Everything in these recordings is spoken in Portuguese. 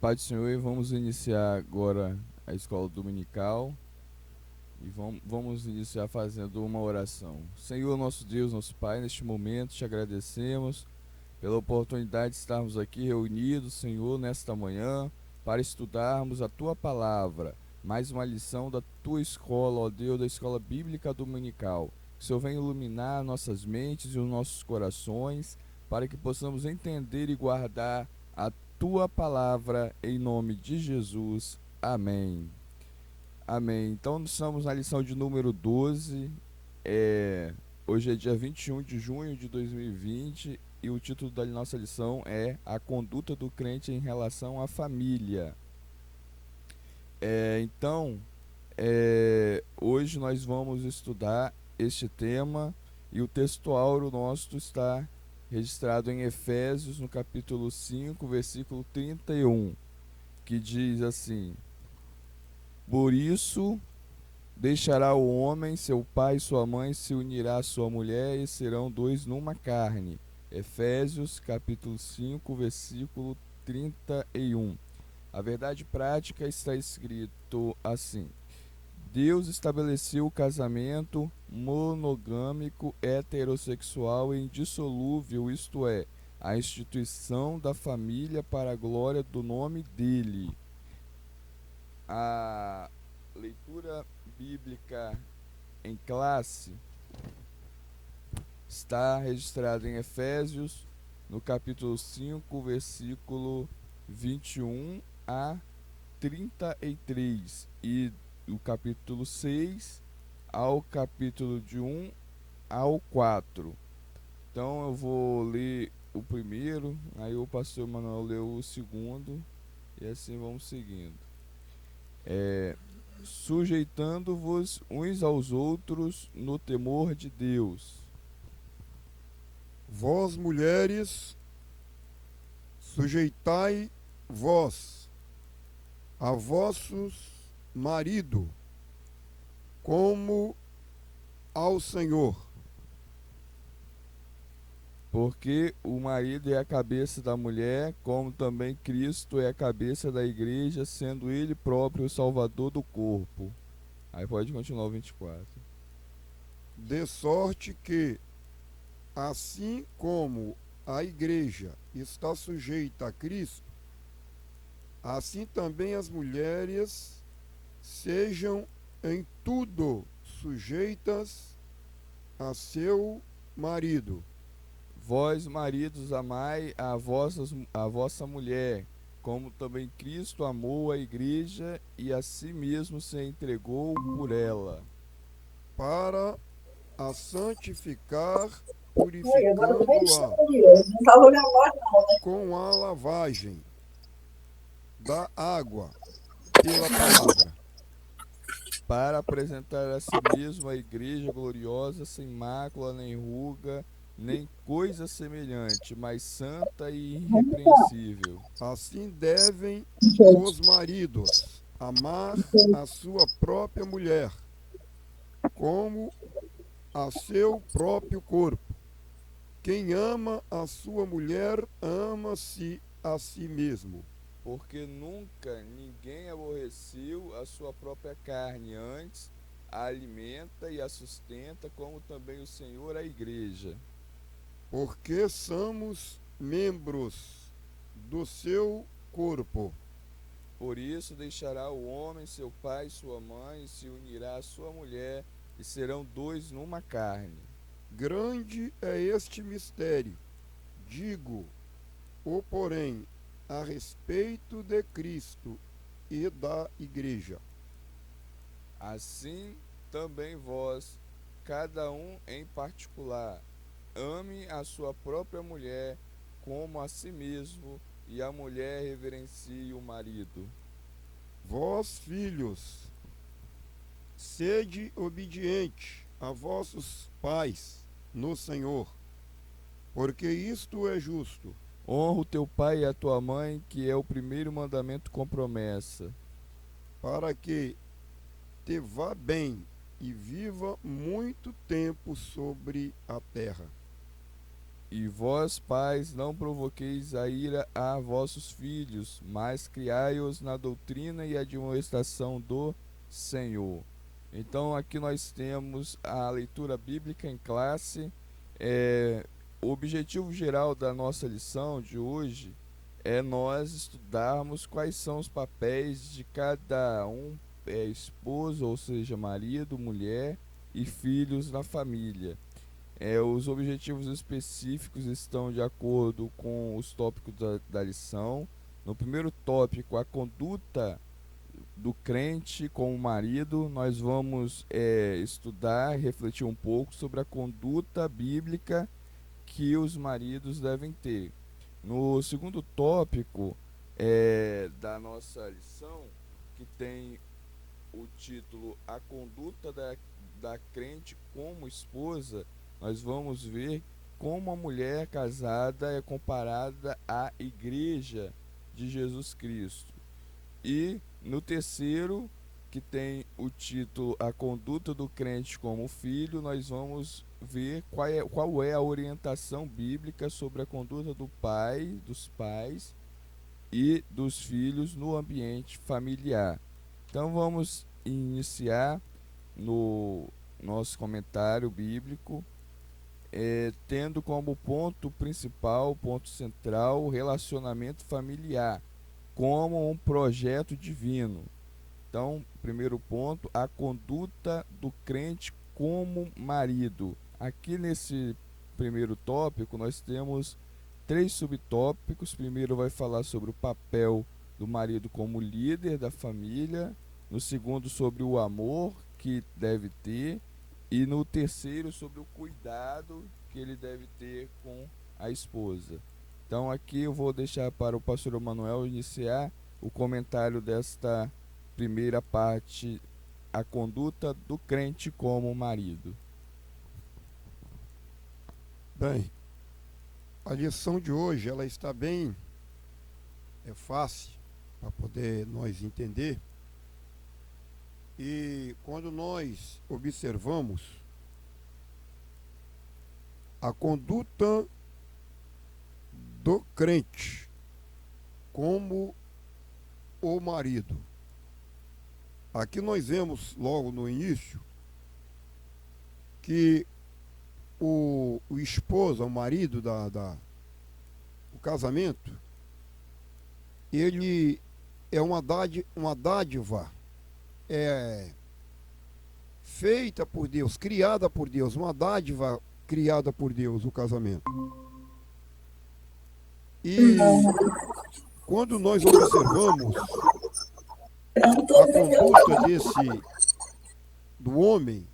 paz do Senhor, e vamos iniciar agora a escola dominical e vamos iniciar fazendo uma oração. Senhor, nosso Deus, nosso Pai, neste momento te agradecemos pela oportunidade de estarmos aqui reunidos, Senhor, nesta manhã, para estudarmos a Tua Palavra, mais uma lição da Tua escola, ó Deus, da Escola Bíblica Dominical. Que o Senhor venha iluminar nossas mentes e os nossos corações, para que possamos entender e guardar a Tua Palavra, em nome de Jesus. Amém. Amém. Então, estamos na lição de número 12. Hoje é dia 21 de junho de 2020 e o título da nossa lição é A Conduta do Crente em Relação à Família. Hoje nós vamos estudar este tema e o texto áureo nosso está registrado em Efésios, no capítulo 5, versículo 31, que diz assim: Por isso deixará o homem seu pai e sua mãe, se unirá à sua mulher e serão dois numa carne. Efésios capítulo 5, versículo 31. A verdade prática está escrito assim: Deus estabeleceu o casamento monogâmico, heterossexual e indissolúvel, isto é, a instituição da família para a glória do nome dele. A leitura bíblica em classe está registrada em Efésios, no capítulo 5, versículo 21 a 33, e do capítulo 6 ao capítulo de 1 ao 4. Então eu vou ler o primeiro, aí o pastor Manuel leu o segundo, e assim vamos seguindo. Sujeitando-vos uns aos outros no temor de Deus. Vós, mulheres, sujeitai vós a vossos marido, como ao Senhor. Porque o marido é a cabeça da mulher, como também Cristo é a cabeça da igreja, sendo ele próprio o salvador do corpo. Aí pode continuar o 24. De sorte que, assim como a igreja está sujeita a Cristo, assim também as mulheres sejam em tudo sujeitas a seu marido. Vós, maridos, amai a vossa mulher, como também Cristo amou a igreja e a si mesmo se entregou por ela. Para a santificar, Oi, agora eu também estou purificando-a curioso. Não estava olhando mais, não. com a lavagem da água pela palavra, Para apresentar a si mesmo a igreja gloriosa, sem mácula, nem ruga, nem coisa semelhante, mas santa e Vamos lá, irrepreensível. assim devem gente. os maridos amar a sua própria mulher, como a seu próprio corpo. Quem ama a sua mulher, ama-se a si mesmo. Porque nunca ninguém aborreceu a sua própria carne, antes a alimenta e a sustenta, como também o Senhor a igreja. Porque somos membros do seu corpo. Por isso deixará o homem seu pai e sua mãe, e se unirá à sua mulher, e serão dois numa carne. Grande é este mistério. Digo-o, porém, a respeito de Cristo e da Igreja. Assim também vós, cada um em particular, ame a sua própria mulher como a si mesmo, e a mulher reverencie o marido. Vós, filhos, sede obediente a vossos pais no Senhor, porque isto é justo. Honra o teu pai e a tua mãe, que é o primeiro mandamento com promessa, Para que te vá bem e viva muito tempo sobre a terra. E vós, pais, não provoqueis a ira a vossos filhos, mas criai-os na doutrina e admoestação do Senhor. Então, aqui nós temos a leitura bíblica em classe. O objetivo geral da nossa lição de hoje é nós estudarmos quais são os papéis de cada um, esposo, ou seja, marido, mulher e filhos na família. Os objetivos específicos estão de acordo com os tópicos da lição. No primeiro tópico, a conduta do crente com o marido, nós vamos estudar e refletir um pouco sobre a conduta bíblica que os maridos devem ter. No segundo tópico da nossa lição, que tem o título A Conduta da Crente como Esposa, nós vamos ver como a mulher casada é comparada à igreja de Jesus Cristo. E no terceiro, que tem o título A Conduta do Crente como Filho, nós vamos ver qual é a orientação bíblica sobre a conduta dos pais e dos filhos no ambiente familiar. Então vamos iniciar no nosso comentário bíblico, tendo como ponto principal, ponto central, o relacionamento familiar como um projeto divino. Então, primeiro ponto, a conduta do crente como marido. Aqui nesse primeiro tópico nós temos 3 subtópicos. Primeiro vai falar sobre o papel do marido como líder da família, no segundo sobre o amor que deve ter, e no terceiro sobre o cuidado que ele deve ter com a esposa. Então aqui eu vou deixar para o pastor Emanuel iniciar o comentário desta primeira parte, a conduta do crente como marido. Bem, a lição de hoje ela está bem fácil para poder nós entender. E quando nós observamos a conduta do crente como o marido, aqui nós vemos logo no início que o esposo, o marido o casamento, ele é uma dádiva feita por Deus, criada por Deus, uma dádiva criada por Deus, o casamento. E quando nós observamos a conduta do homem,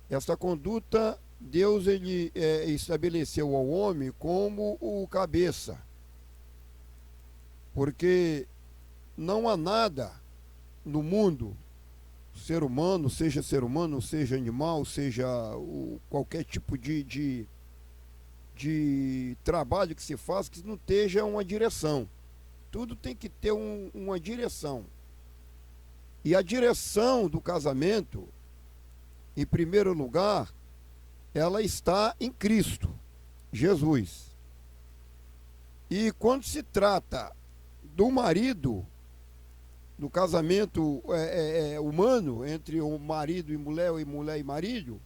essa conduta, Deus ele estabeleceu ao homem como o cabeça, porque não há nada no mundo, ser humano, seja animal, seja qualquer tipo de trabalho que se faz que não esteja uma direção. Tudo tem que ter uma direção. E a direção do casamento, em primeiro lugar, ela está em Cristo, Jesus. E quando se trata do marido, do casamento humano, entre o marido e mulher e marido,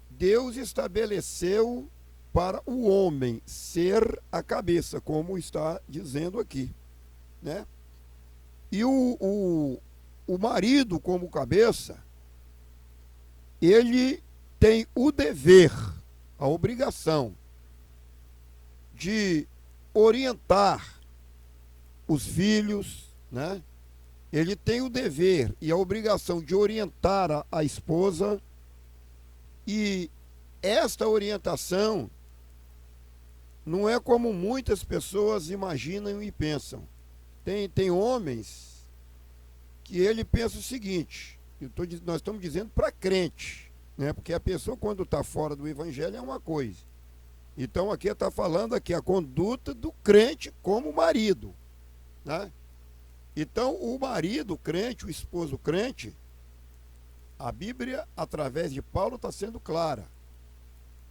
Deus estabeleceu para o homem ser a cabeça, como está dizendo aqui, né? E o marido como cabeça, ele tem o dever, a obrigação de orientar os filhos, né? Ele tem o dever e a obrigação de orientar a esposa, e esta orientação não é como muitas pessoas imaginam e pensam. Tem homens que ele pensa o seguinte, nós estamos dizendo para crente, né? Porque a pessoa quando está fora do evangelho é uma coisa. Então aqui está falando aqui a conduta do crente como marido, né? Então o marido crente, o esposo crente, a Bíblia através de Paulo está sendo clara.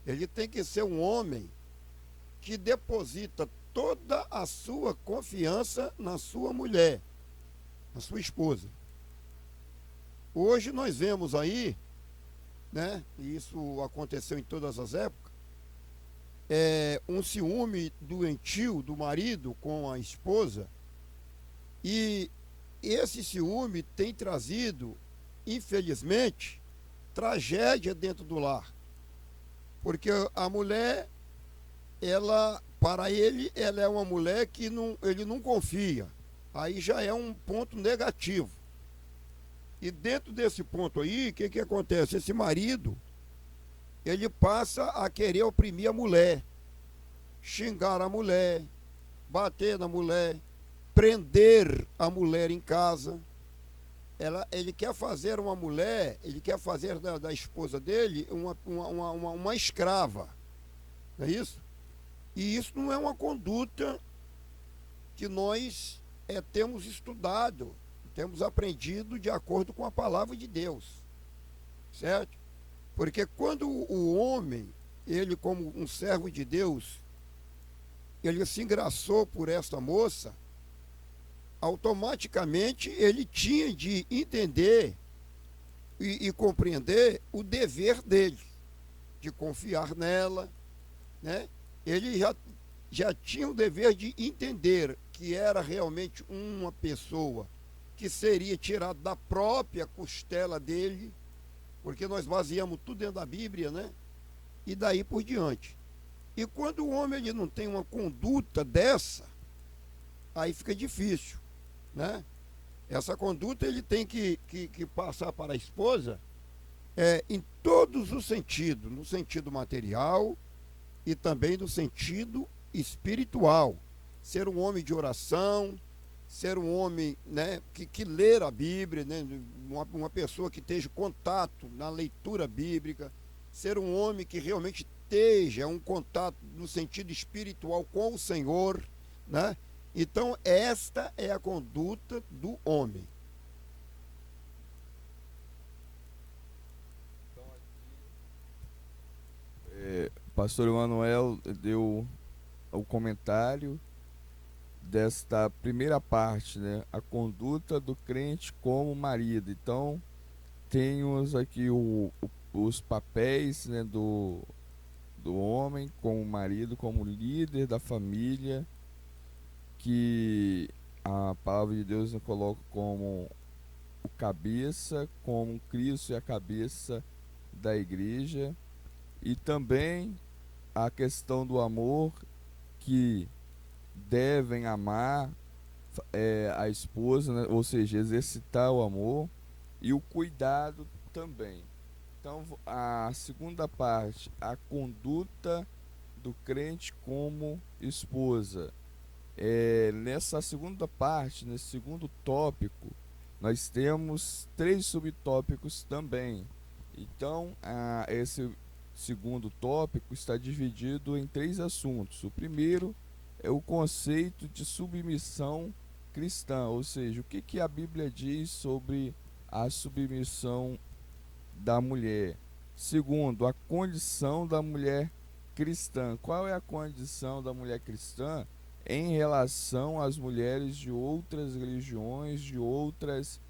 Ele tem que ser um homem que deposita toda a sua confiança na sua mulher, na sua esposa. Hoje nós vemos aí, né, e isso aconteceu em todas as épocas, um ciúme doentio do marido com a esposa, e esse ciúme tem trazido, infelizmente, tragédia dentro do lar. Porque a mulher, para ele, ela é uma mulher que ele não confia. Aí já é um ponto negativo. E dentro desse ponto aí, o que acontece? Esse marido, ele passa a querer oprimir a mulher, xingar a mulher, bater na mulher, prender a mulher em casa. Ele quer fazer uma mulher, ele quer fazer da esposa dele uma escrava. Não é isso? E isso não é uma conduta que nós temos estudado, temos aprendido de acordo com a palavra de Deus. Certo? Porque quando o homem, ele como um servo de Deus, ele se engraçou por esta moça, automaticamente ele tinha de entender e compreender o dever dele, de confiar nela, né? Ele já tinha o dever de entender que era realmente uma pessoa que seria tirada da própria costela dele, porque nós baseamos tudo dentro da Bíblia, né? E daí por diante. E quando o homem ele não tem uma conduta dessa, aí fica difícil, né? Essa conduta ele tem que passar para a esposa em todos os sentidos, no sentido material e também no sentido espiritual. Ser um homem de oração, ser um homem, né, que ler a Bíblia, né, uma pessoa que esteja em contato na leitura bíblica, ser um homem que realmente esteja um contato no sentido espiritual com o Senhor, né? Então, esta é a conduta do homem. Pastor Emanuel deu o comentário desta primeira parte, né? A conduta do crente como marido. Então, temos aqui os papéis, né, do homem como marido, como líder da família, que a palavra de Deus nos coloca como o cabeça, como Cristo é a cabeça da igreja, e também a questão do amor, que devem amar a esposa, né? Ou seja, exercitar o amor e o cuidado também. Então, a segunda parte, a conduta do crente como esposa. Nessa segunda parte, nesse segundo tópico, nós temos 3 subtópicos também. Então, esse segundo tópico está dividido em 3 assuntos. O primeiro é o conceito de submissão cristã, ou seja, o que a Bíblia diz sobre a submissão da mulher. Segundo, a condição da mulher cristã. Qual é a condição da mulher cristã em relação às mulheres de outras religiões, de outras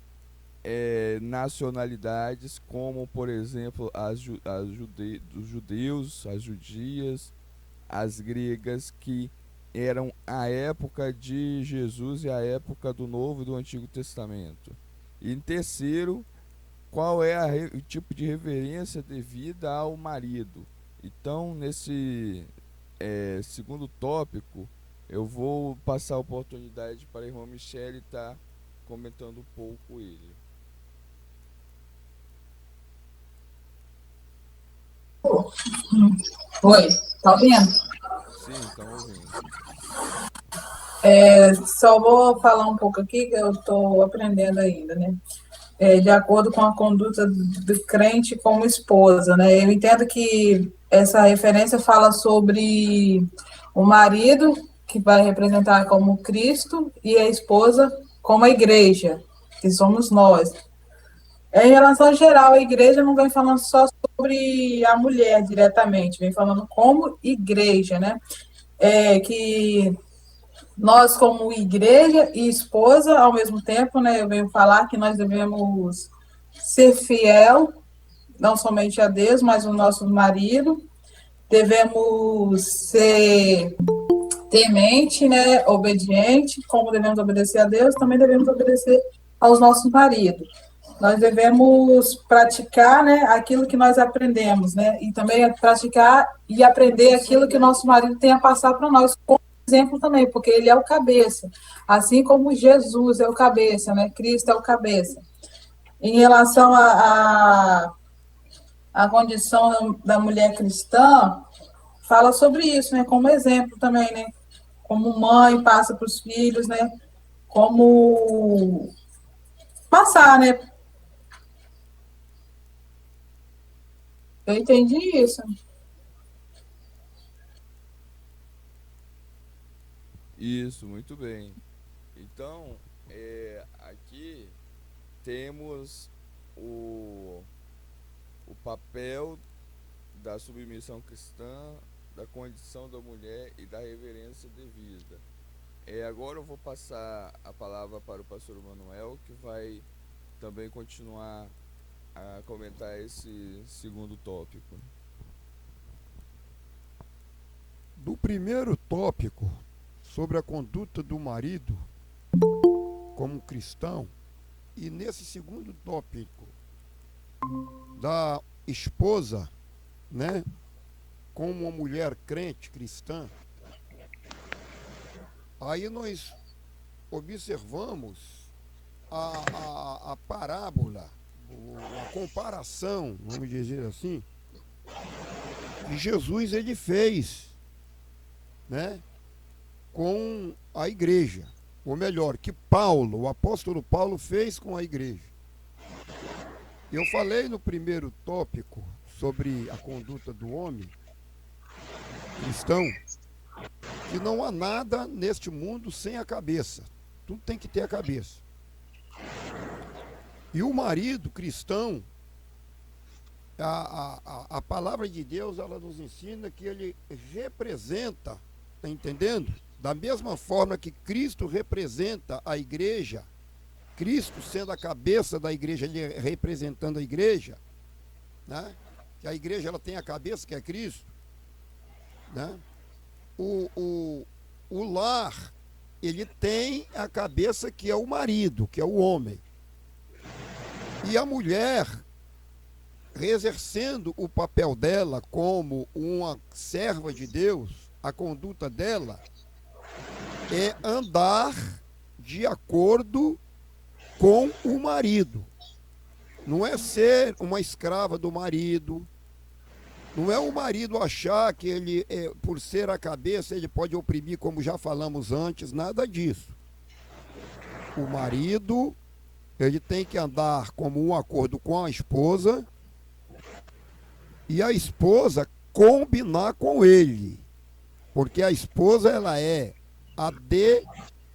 nacionalidades, como, por exemplo, os judeus, as judias, as gregas, que eram a época de Jesus e a época do Novo e do Antigo Testamento. E em terceiro, qual é o tipo de reverência devida ao marido. Então, nesse segundo tópico, eu vou passar a oportunidade para a irmã Michele estar comentando um pouco ele. Oi, tá ouvindo? Sim, estamos ouvindo. Só vou falar um pouco aqui, que eu estou aprendendo ainda, né? De acordo com a conduta do crente como esposa, né? Eu entendo que essa referência fala sobre o marido, que vai representar como Cristo, e a esposa como a igreja, que somos nós. Em relação geral, a igreja não vem falando só sobre a mulher diretamente, vem falando como igreja, né? que nós, como igreja e esposa, ao mesmo tempo, né, eu venho falar que nós devemos ser fiel, não somente a Deus, mas ao nosso marido, devemos ser temente, né, obediente, como devemos obedecer a Deus, também devemos obedecer aos nossos maridos. Nós devemos praticar, né, aquilo que nós aprendemos, né, e também praticar e aprender aquilo que o nosso marido tem a passar para nós, como exemplo também, porque ele é o cabeça, assim como Jesus é o cabeça, né, Cristo é o cabeça. Em relação à condição da mulher cristã, fala sobre isso, né, como exemplo também, né, como mãe passa para os filhos, né, como passar, né. Eu entendi isso. Isso, muito bem. Então, aqui temos o, o papel da submissão cristã, da condição da mulher e da reverência devida. Agora eu vou passar a palavra para o pastor Manuel, que vai também continuar a comentar esse segundo tópico. Do primeiro tópico, sobre a conduta do marido como cristão, e nesse segundo tópico, da esposa, né, como uma mulher crente cristã, aí nós observamos a parábola, a comparação, vamos dizer assim, que Jesus ele fez, né, com a igreja, ou melhor, que Paulo, o apóstolo Paulo fez com a igreja. Eu falei no primeiro tópico sobre a conduta do homem cristão, que não há nada neste mundo sem a cabeça. Tudo tem que ter a cabeça. E o marido cristão, a palavra de Deus, ela nos ensina que ele representa, está entendendo? Da mesma forma que Cristo representa a igreja, Cristo sendo a cabeça da igreja, ele representando a igreja, né? Que a igreja ela tem a cabeça que é Cristo, né? O lar, ele tem a cabeça que é o marido, que é o homem. E a mulher, exercendo o papel dela como uma serva de Deus, a conduta dela é andar de acordo com o marido. Não é ser uma escrava do marido. Não é o marido achar que ele, por ser a cabeça, ele pode oprimir, como já falamos antes, nada disso. O marido, ele tem que andar como um acordo com a esposa e a esposa combinar com ele. Porque a esposa, ela é a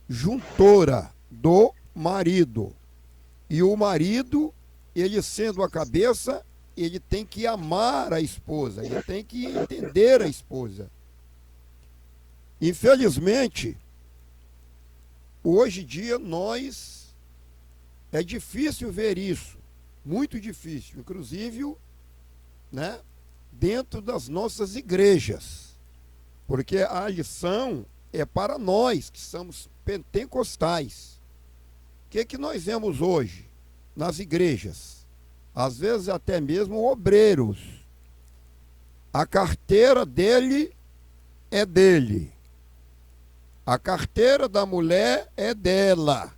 disjuntora do marido. E o marido, ele sendo a cabeça, ele tem que amar a esposa, ele tem que entender a esposa. Infelizmente, hoje em dia é difícil ver isso, muito difícil, inclusive, né, dentro das nossas igrejas, porque a lição é para nós que somos pentecostais. O que nós vemos hoje nas igrejas? Às vezes até mesmo obreiros. A carteira dele é dele. A carteira da mulher é dela.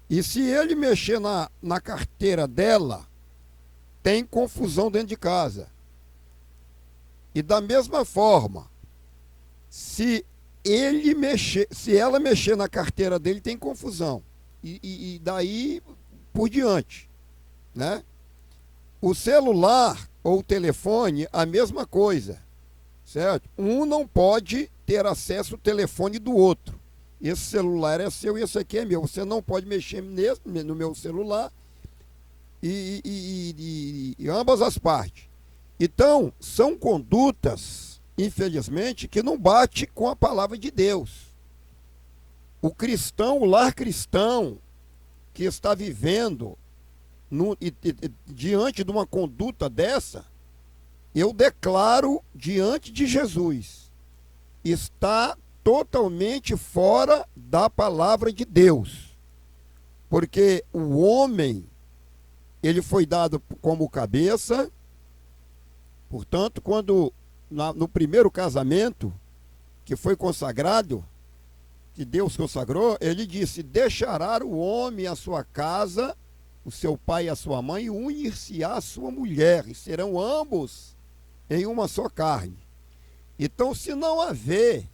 E se ele mexer na carteira dela, tem confusão dentro de casa. E da mesma forma, se ela mexer na carteira dele, tem confusão. E daí por diante, né? O celular ou o telefone, a mesma coisa, certo? Um não pode ter acesso ao telefone do outro. Esse celular é seu e esse aqui é meu. Você não pode mexer no meu celular e ambas as partes. Então, são condutas infelizmente, que não bate com a palavra de Deus. O cristão, o lar cristão, que está vivendo diante de uma conduta dessa, eu declaro diante de Jesus, está totalmente fora da palavra de Deus. Porque o homem, ele foi dado como cabeça, portanto, quando no primeiro casamento, que foi consagrado, que Deus consagrou, ele disse: deixará o homem a sua casa, o seu pai e a sua mãe, e unir-se-á a sua mulher, e serão ambos em uma só carne. Então, se não haver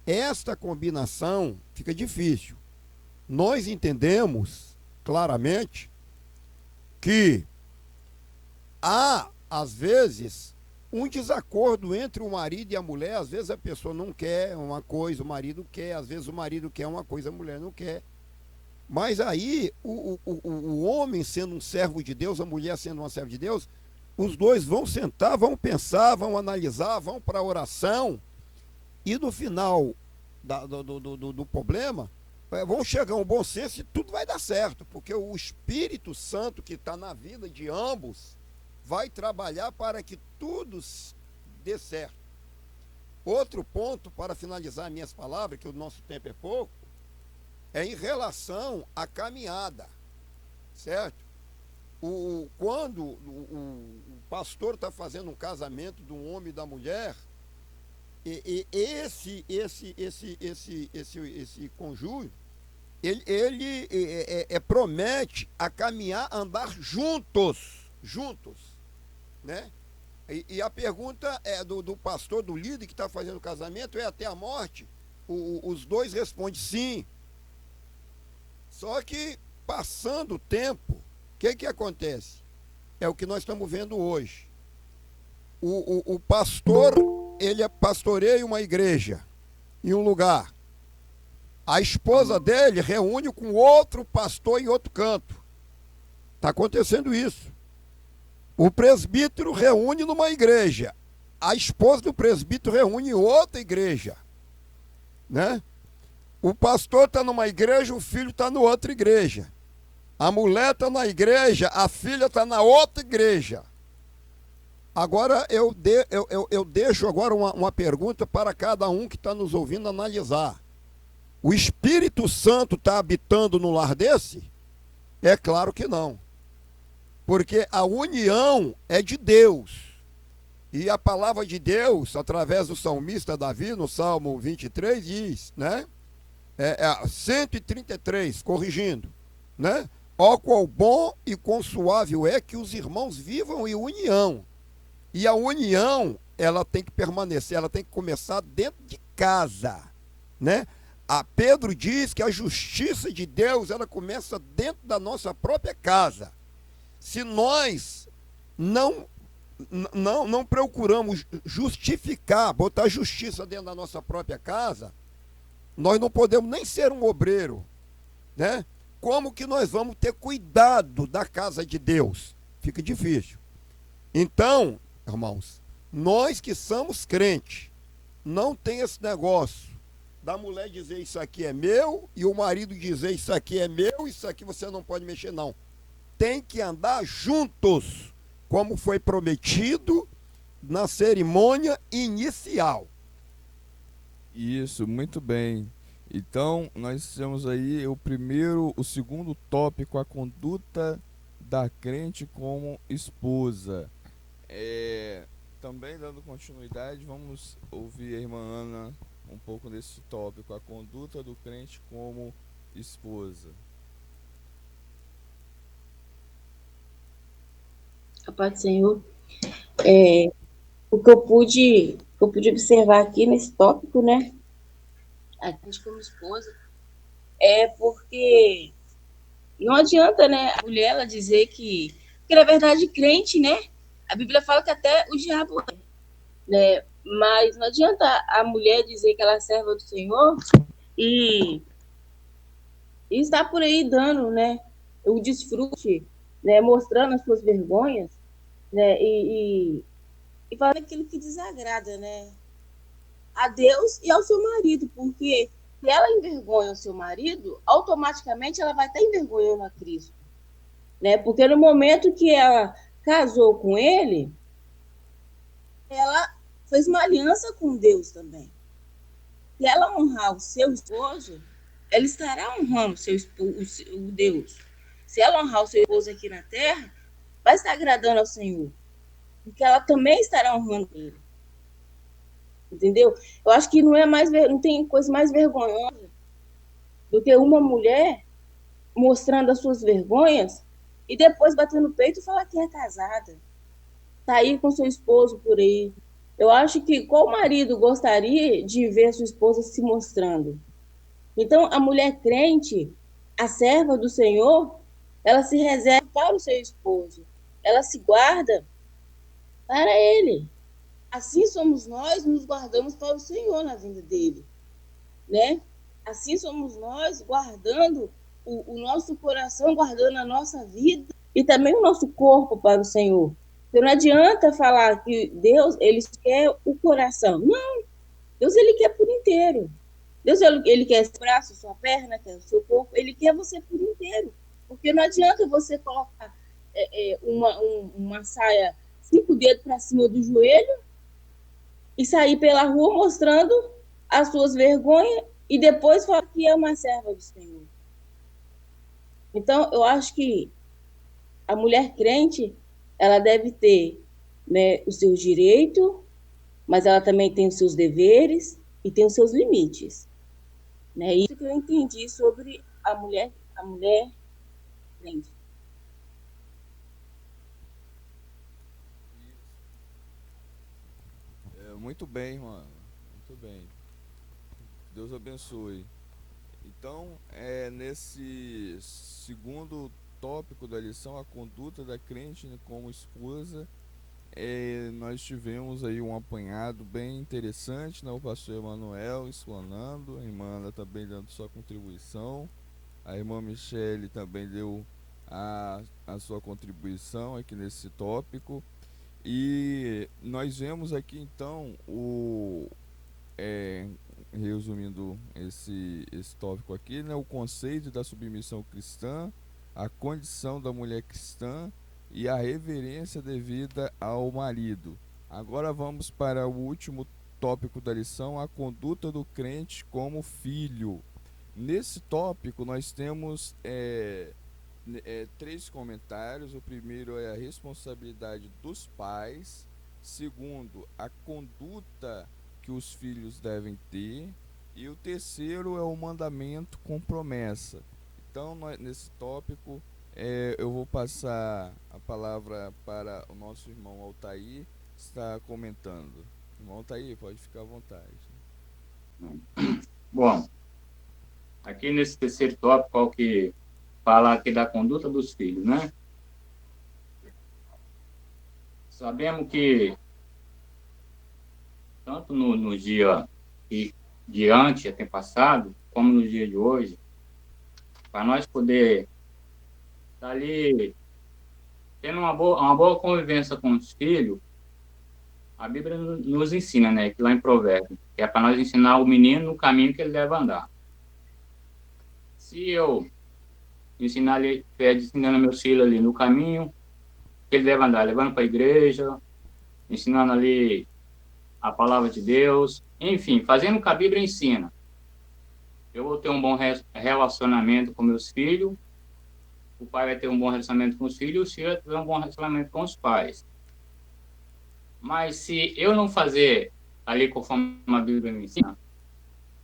esta combinação, fica difícil. Nós entendemos claramente que há, às vezes, um desacordo entre o marido e a mulher. Às vezes a pessoa não quer uma coisa, o marido quer. Às vezes o marido quer uma coisa, a mulher não quer. Mas aí, o homem sendo um servo de Deus, a mulher sendo uma serva de Deus, os dois vão sentar, vão pensar, vão analisar, vão para a oração, e no final do problema, vão chegar a um bom senso e tudo vai dar certo, porque o Espírito Santo que está na vida de ambos vai trabalhar para que tudo dê certo. Outro ponto, para finalizar minhas palavras, que o nosso tempo é pouco, é em relação à caminhada, certo? Quando o pastor está fazendo um casamento de um homem e da mulher, esse conjunto, ele promete a caminhar, andar juntos, né? E a pergunta é do pastor, do líder que está fazendo o casamento, é até a morte? Os dois respondem sim. Só que, passando o tempo, o que acontece? É o que nós estamos vendo hoje. O pastor, ele pastoreia uma igreja em um lugar. A esposa dele reúne com outro pastor em outro canto. Está acontecendo isso. O presbítero reúne numa igreja. A esposa do presbítero reúne em outra igreja. Né? O pastor está numa igreja, o filho está na outra igreja. A mulher está na igreja, a filha está na outra igreja. Agora eu deixo agora uma pergunta para cada um que está nos ouvindo analisar. O Espírito Santo está habitando no lar desse? É claro que não. Porque a união é de Deus. E a palavra de Deus, através do salmista Davi, no Salmo 23, diz, né? 133, corrigindo, né? Ó, qual bom e quão suave é que os irmãos vivam em união. E a união, ela tem que permanecer, ela tem que começar dentro de casa, né? Pedro diz que a justiça de Deus, ela começa dentro da nossa própria casa. Se nós não procuramos justificar, botar justiça dentro da nossa própria casa, nós não podemos nem ser um obreiro, né? Como que nós vamos ter cuidado da casa de Deus? Fica difícil. Então, irmãos, nós que somos crentes, não tem esse negócio da mulher dizer isso aqui é meu e o marido dizer isso aqui é meu, isso aqui você não pode mexer, não. Tem que andar juntos, como foi prometido na cerimônia inicial. Isso, muito bem. Então, nós temos aí o segundo tópico, a conduta da crente como esposa. Também dando continuidade, vamos ouvir a irmã Ana um pouco desse tópico, a conduta do crente como esposa. A paz do Senhor. O que eu pude observar aqui nesse tópico, né? A gente como esposa, é porque não adianta, né, a mulher ela dizer que na verdade crente, né? A Bíblia fala que até o diabo é, né? Mas não adianta a mulher dizer que ela é serva do Senhor e está por aí dando, né, o desfrute, né, mostrando as suas vergonhas, né, e e fazendo aquilo que desagrada, né, a Deus e ao seu marido, porque se ela envergonha o seu marido, automaticamente ela vai estar envergonhando a Cristo, né? Porque no momento que ela casou com ele, ela fez uma aliança com Deus também. Se ela honrar o seu esposo, ela estará honrando o Deus. Se ela honrar o seu esposo aqui na terra, vai estar agradando ao Senhor, porque ela também estará honrando ele. Entendeu? Eu acho que não tem coisa mais vergonhosa do que uma mulher mostrando as suas vergonhas e depois batendo no peito e falar que é casada. Tá aí com seu esposo por aí. Eu acho que qual marido gostaria de ver sua esposa se mostrando? Então, a mulher crente, a serva do Senhor, ela se reserva para o seu esposo. Ela se guarda para ele. Assim somos nós, nos guardamos para o Senhor na vinda dele, né? Assim somos nós, guardando o nosso coração, guardando a nossa vida e também o nosso corpo para o Senhor. Então, não adianta falar que Deus, ele quer o coração. Não, Deus, ele quer por inteiro. Deus, ele quer esse braço, sua perna, quer o seu corpo, ele quer você por inteiro. Porque não adianta você colocar uma saia 5 dedos para cima do joelho e sair pela rua mostrando as suas vergonhas e depois falar que é uma serva do Senhor. Então, eu acho que a mulher crente, ela deve ter, né, os seus direitos, mas ela também tem os seus deveres e tem os seus limites. Né? Isso que eu entendi sobre a mulher crente. Muito bem, mano. Muito bem. Deus abençoe. Então, nesse segundo tópico da lição, a conduta da crente como esposa, nós tivemos aí um apanhado bem interessante, né? O pastor Emanuel explanando, a irmã Ana também dando sua contribuição, a irmã Michele também deu a sua contribuição aqui nesse tópico. E nós vemos aqui então resumindo esse tópico aqui, né, o conceito da submissão cristã, a condição da mulher cristã e a reverência devida ao marido. Agora vamos para o último tópico da lição, a conduta do crente como filho. Nesse tópico nós temos 3 comentários. O primeiro é a responsabilidade dos pais. Segundo, a conduta que os filhos devem ter. E o terceiro é o mandamento com promessa. Então, nesse tópico, eu vou passar a palavra para o nosso irmão Altair, que está comentando. Irmão Altair, pode ficar à vontade. Bom, aqui nesse terceiro tópico, ao que fala aqui da conduta dos filhos, né? Sabemos que tanto no dia de antepassado, como no dia de hoje, para nós poder estar ali tendo uma boa convivência com os filhos, a Bíblia nos ensina, né, que lá em Provérbios, que é para nós ensinar o menino no caminho que ele deve andar. Se eu ensinar ele, ensinando meus filhos ali no caminho que ele deve andar, levando para a igreja, ensinando ali a palavra de Deus, enfim, fazendo o que a Bíblia ensina, eu vou ter um bom relacionamento com meus filhos, o pai vai ter um bom relacionamento com os filhos, os filhos vão ter um bom relacionamento com os pais. Mas se eu não fazer ali conforme a Bíblia me ensina,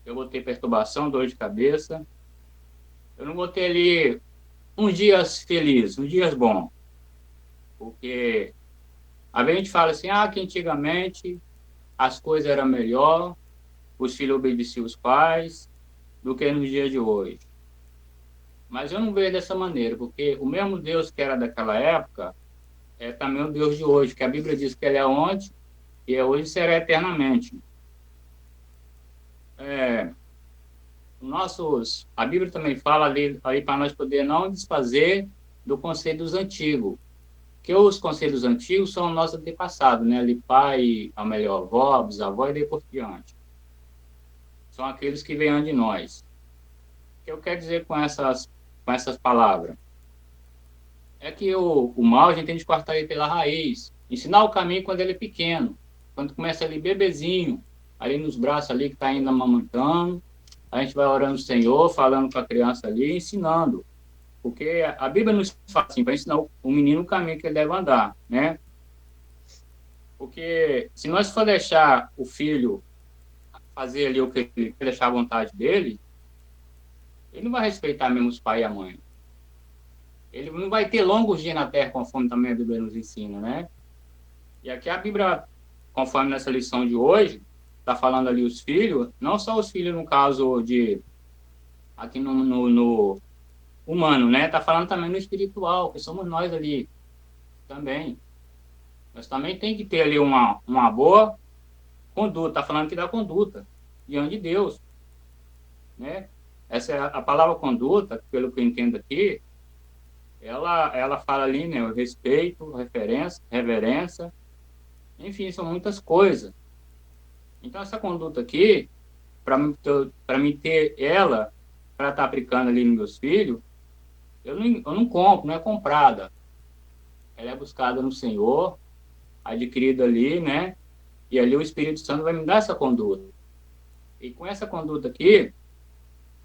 eu vou ter perturbação, dor de cabeça, eu não vou ter ali uns dias felizes, uns dias bons. Porque a gente fala assim, que antigamente as coisas eram melhor, os filhos obedeciam os pais, do que nos dias de hoje. Mas eu não vejo dessa maneira, porque o mesmo Deus que era daquela época é também o Deus de hoje, que a Bíblia diz que ele é ontem e é hoje e será eternamente. A Bíblia também fala ali para nós poder não desfazer do conceito dos antigos, Porque os conselhos antigos são nossos antepassados, né? Ali pai, a melhor avó, bisavó e daí por diante. São aqueles que vêm de nós. O que eu quero dizer com essas palavras? É que o mal a gente tem que cortar ele pela raiz. Ensinar o caminho quando ele é pequeno. Quando começa ali bebezinho, ali nos braços ali que está ainda amamantando, a gente vai orando o Senhor, falando com a criança ali, ensinando. Porque a Bíblia nos fala assim, para ensinar o menino o caminho que ele deve andar, né? Porque se nós for deixar o filho fazer ali o que ele deixar à vontade dele, ele não vai respeitar mesmo os pais e a mãe. Ele não vai ter longos dias na terra, conforme também a Bíblia nos ensina, né? E aqui a Bíblia, conforme nessa lição de hoje, está falando ali os filhos, não só os filhos no caso de, aqui no humano, né? Está falando também no espiritual, que somos nós ali também. Nós também tem que ter ali uma boa conduta, está falando aqui da conduta, diante de Deus, né? Essa é a palavra conduta, pelo que eu entendo aqui, ela fala ali, né? O respeito, reverência, enfim, são muitas coisas. Então, essa conduta aqui, para mim ter ela, para estar aplicando ali nos meus filhos, eu não compro, não é comprada. Ela é buscada no Senhor, adquirida ali, né? E ali o Espírito Santo vai me dar essa conduta. E com essa conduta aqui,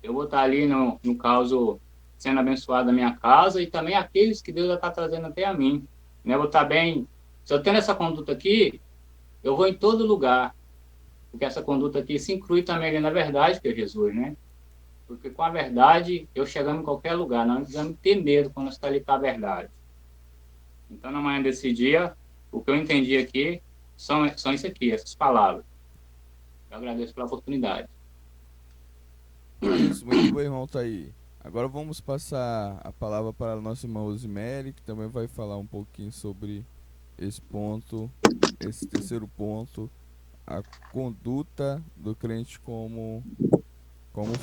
eu vou estar ali, no caso, sendo abençoado na minha casa e também aqueles que Deus já está trazendo até a mim. Né? Eu vou estar bem. Se eu tenho essa conduta aqui, eu vou em todo lugar. Porque essa conduta aqui se inclui também ali na verdade, que é Jesus, né? Porque com a verdade, eu chegamos em qualquer lugar. Não precisamos ter medo quando está ali com a verdade. Então, na manhã desse dia, o que eu entendi aqui são isso aqui, essas palavras. Eu agradeço pela oportunidade. Isso, muito bom, irmão, tá aí. Agora vamos passar a palavra para a nossa irmã Osimere, que também vai falar um pouquinho sobre esse ponto, esse terceiro ponto, a conduta do crente como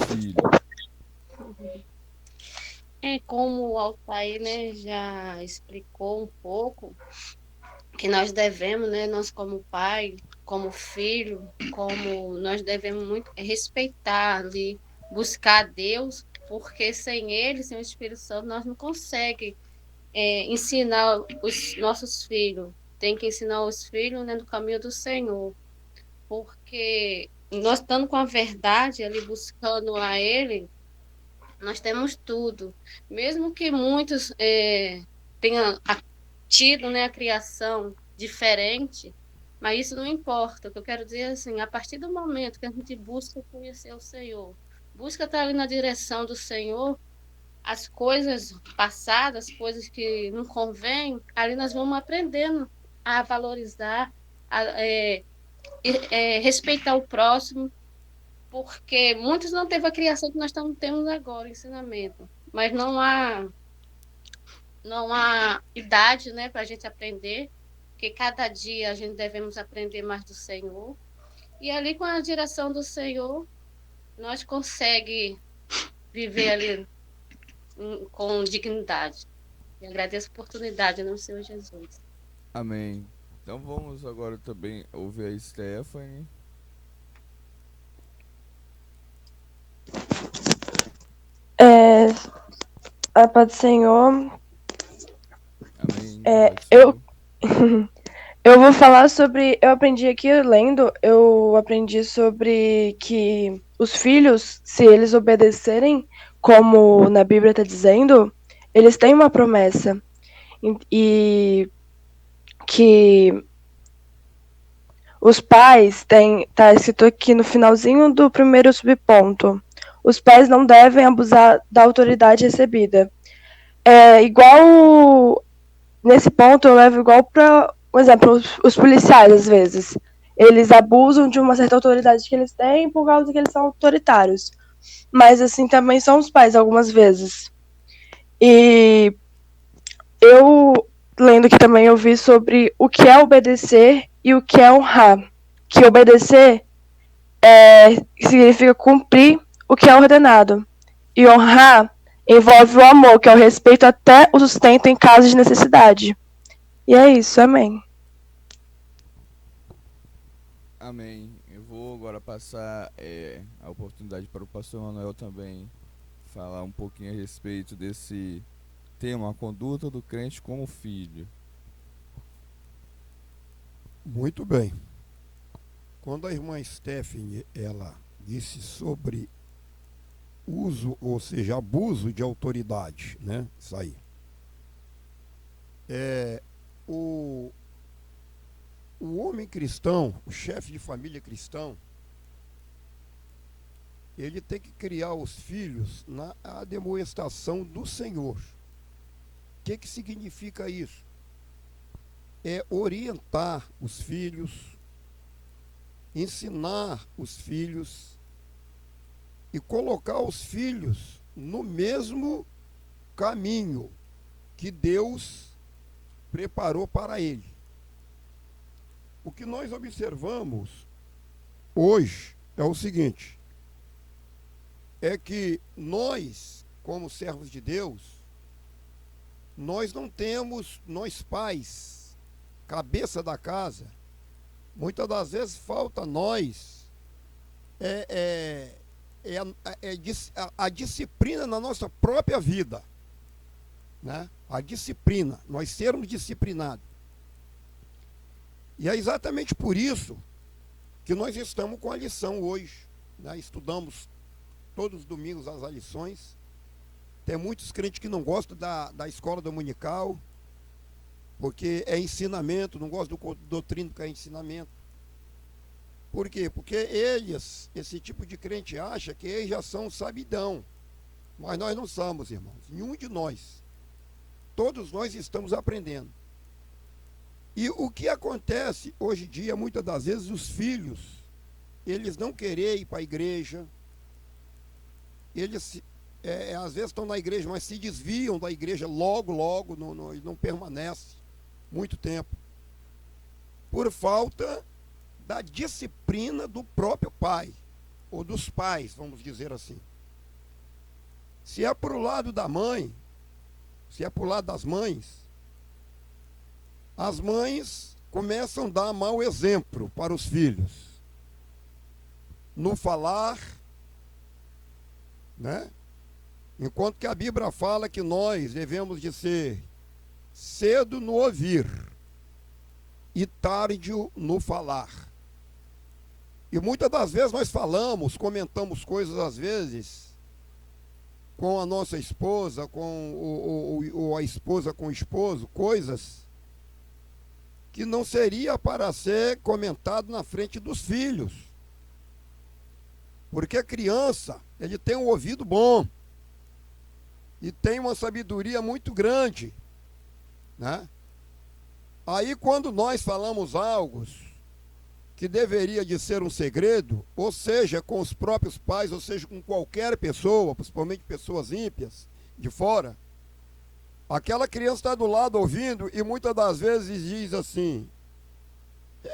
filho. Como o Altair, né, já explicou um pouco, que nós devemos, né, nós como pai, como filho, como nós devemos muito respeitar ali, buscar Deus, porque sem Ele, sem o Espírito Santo, nós não conseguimos ensinar os nossos filhos. Tem que ensinar os filhos, né, no caminho do Senhor, porque nós estando com a verdade ali, buscando a Ele, nós temos tudo. Mesmo que muitos tenham tido, né, a criação diferente, mas isso não importa. O que eu quero dizer é assim, a partir do momento que a gente busca conhecer o Senhor, busca estar ali na direção do Senhor, as coisas passadas, as coisas que não convêm, ali nós vamos aprendendo a valorizar, a respeitar o próximo, porque muitos não teve a criação que nós temos agora, ensinamento, mas não há idade, né, para a gente aprender, porque cada dia a gente devemos aprender mais do Senhor, e ali com a direção do Senhor, nós conseguimos viver ali com dignidade. E agradeço a oportunidade no Senhor Jesus. Amém. Então vamos agora também ouvir a Stephanie. A paz do Senhor. Amém. Eu vou falar sobre... Eu aprendi aqui lendo, eu aprendi sobre que os filhos, se eles obedecerem, como na Bíblia está dizendo, eles têm uma promessa. E que os pais têm... Está escrito aqui no finalzinho do primeiro subponto. Os pais não devem abusar da autoridade recebida. Igual... Nesse ponto, eu levo igual para... Por exemplo, os policiais, às vezes. Eles abusam de uma certa autoridade que eles têm por causa que eles são autoritários. Mas, assim, também são os pais, algumas vezes. E eu, lendo aqui também, eu vi sobre o que é obedecer e o que é honrar. Que obedecer significa cumprir o que é ordenado. E honrar envolve o amor, que é o respeito até o sustento em caso de necessidade. E é isso, amém. Amém. Eu vou agora passar a oportunidade para o pastor Manuel também falar um pouquinho a respeito desse tema, a conduta do crente como filho. Muito bem. Quando a irmã Stephanie, ela disse sobre uso, ou seja, abuso de autoridade, né? Isso aí. O homem cristão, o chefe de família cristão, ele tem que criar os filhos na admoestação do Senhor. O que significa isso? É orientar os filhos, ensinar os filhos e colocar os filhos no mesmo caminho que Deus preparou para ele. O que nós observamos hoje é o seguinte: é que nós, como servos de Deus, nós não temos, nós pais, cabeça da casa, muitas das vezes falta a nós a disciplina na nossa própria vida, né? A disciplina, nós sermos disciplinados. E é exatamente por isso que nós estamos com a lição hoje, né? Estudamos todos os domingos as lições. Tem muitos crentes que não gostam da escola dominical, porque é ensinamento, não gostam do doutrina que é ensinamento. Por quê? Porque eles, esse tipo de crente acha que eles já são sabidão. Mas nós não somos, irmãos. Nenhum de nós. Todos nós estamos aprendendo. E o que acontece hoje em dia, muitas das vezes, os filhos, eles não querem ir para a igreja. Eles, às vezes, estão na igreja, mas se desviam da igreja logo, não permanecem muito tempo. Por falta da disciplina do próprio pai, ou dos pais, vamos dizer assim. Se é para o lado da mãe, se é para o lado das mães, as mães começam a dar mau exemplo para os filhos. No falar, né? Enquanto que a Bíblia fala que nós devemos de ser cedo no ouvir e tarde no falar. E muitas das vezes nós falamos, comentamos coisas às vezes com a nossa esposa, ou a esposa com o esposo, coisas que não seria para ser comentado na frente dos filhos. Porque a criança, ele tem um ouvido bom e tem uma sabedoria muito grande, né? Aí quando nós falamos algo que deveria de ser um segredo, ou seja, com os próprios pais, ou seja, com qualquer pessoa, principalmente pessoas ímpias de fora, aquela criança está do lado ouvindo e muitas das vezes diz assim: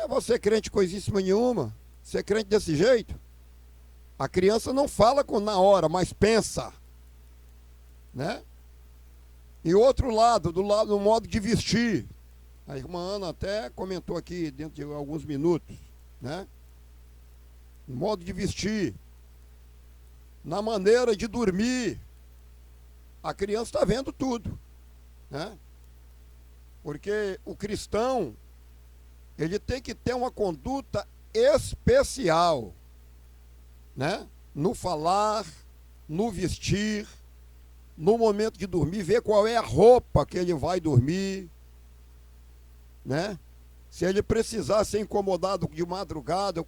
você crente coisíssima nenhuma? Você crente desse jeito? A criança não fala na hora, mas pensa, né? E outro lado, do modo de vestir, a irmã Ana até comentou aqui dentro de alguns minutos, né? No modo de vestir, na maneira de dormir, a criança está vendo tudo, né? Porque o cristão, ele tem que ter uma conduta especial, né? No falar, no vestir, no momento de dormir, ver qual é a roupa que ele vai dormir, né? Se ele precisar ser incomodado de madrugada ou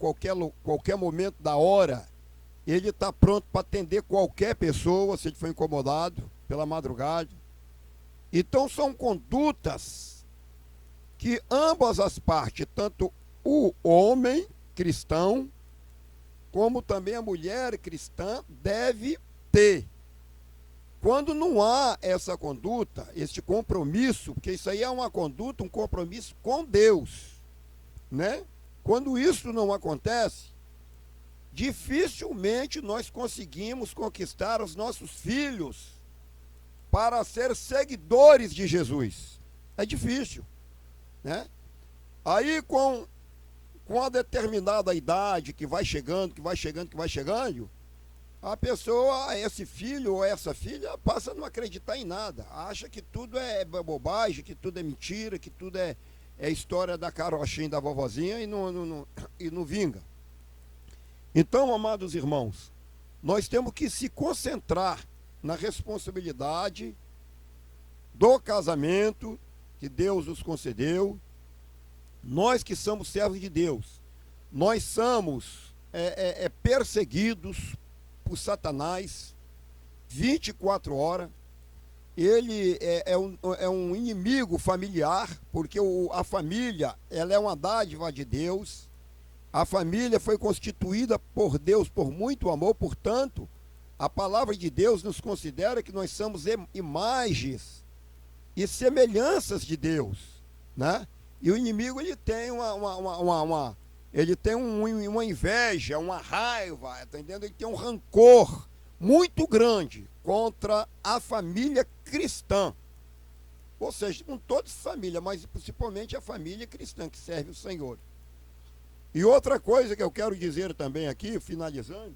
qualquer momento da hora, ele está pronto para atender qualquer pessoa, se ele for incomodado pela madrugada. Então são condutas que ambas as partes, tanto o homem cristão, como também a mulher cristã, deve ter. Quando não há essa conduta, este compromisso, porque isso aí é uma conduta, um compromisso com Deus, né? Quando isso não acontece, dificilmente nós conseguimos conquistar os nossos filhos para ser seguidores de Jesus. É difícil. né? Aí, com a determinada idade que vai chegando, a pessoa, esse filho ou essa filha, passa a não acreditar em nada. Acha que tudo é bobagem, que tudo é mentira, que tudo é história da carochinha da vovozinha e não vinga. Então, amados irmãos, nós temos que se concentrar na responsabilidade do casamento que Deus nos concedeu. Nós que somos servos de Deus, nós somos perseguidos por Satanás 24 horas. Ele é um inimigo familiar, porque a família, ela é uma dádiva de Deus. A família foi constituída por Deus por muito amor, portanto, a palavra de Deus nos considera que nós somos imagens e semelhanças de Deus, né? E o inimigo, ele tem uma inveja, uma raiva, tá entendendo? Ele tem um rancor muito grande contra a família cristã. Ou seja, com toda a família, mas principalmente a família cristã que serve o Senhor. E outra coisa que eu quero dizer também aqui, finalizando,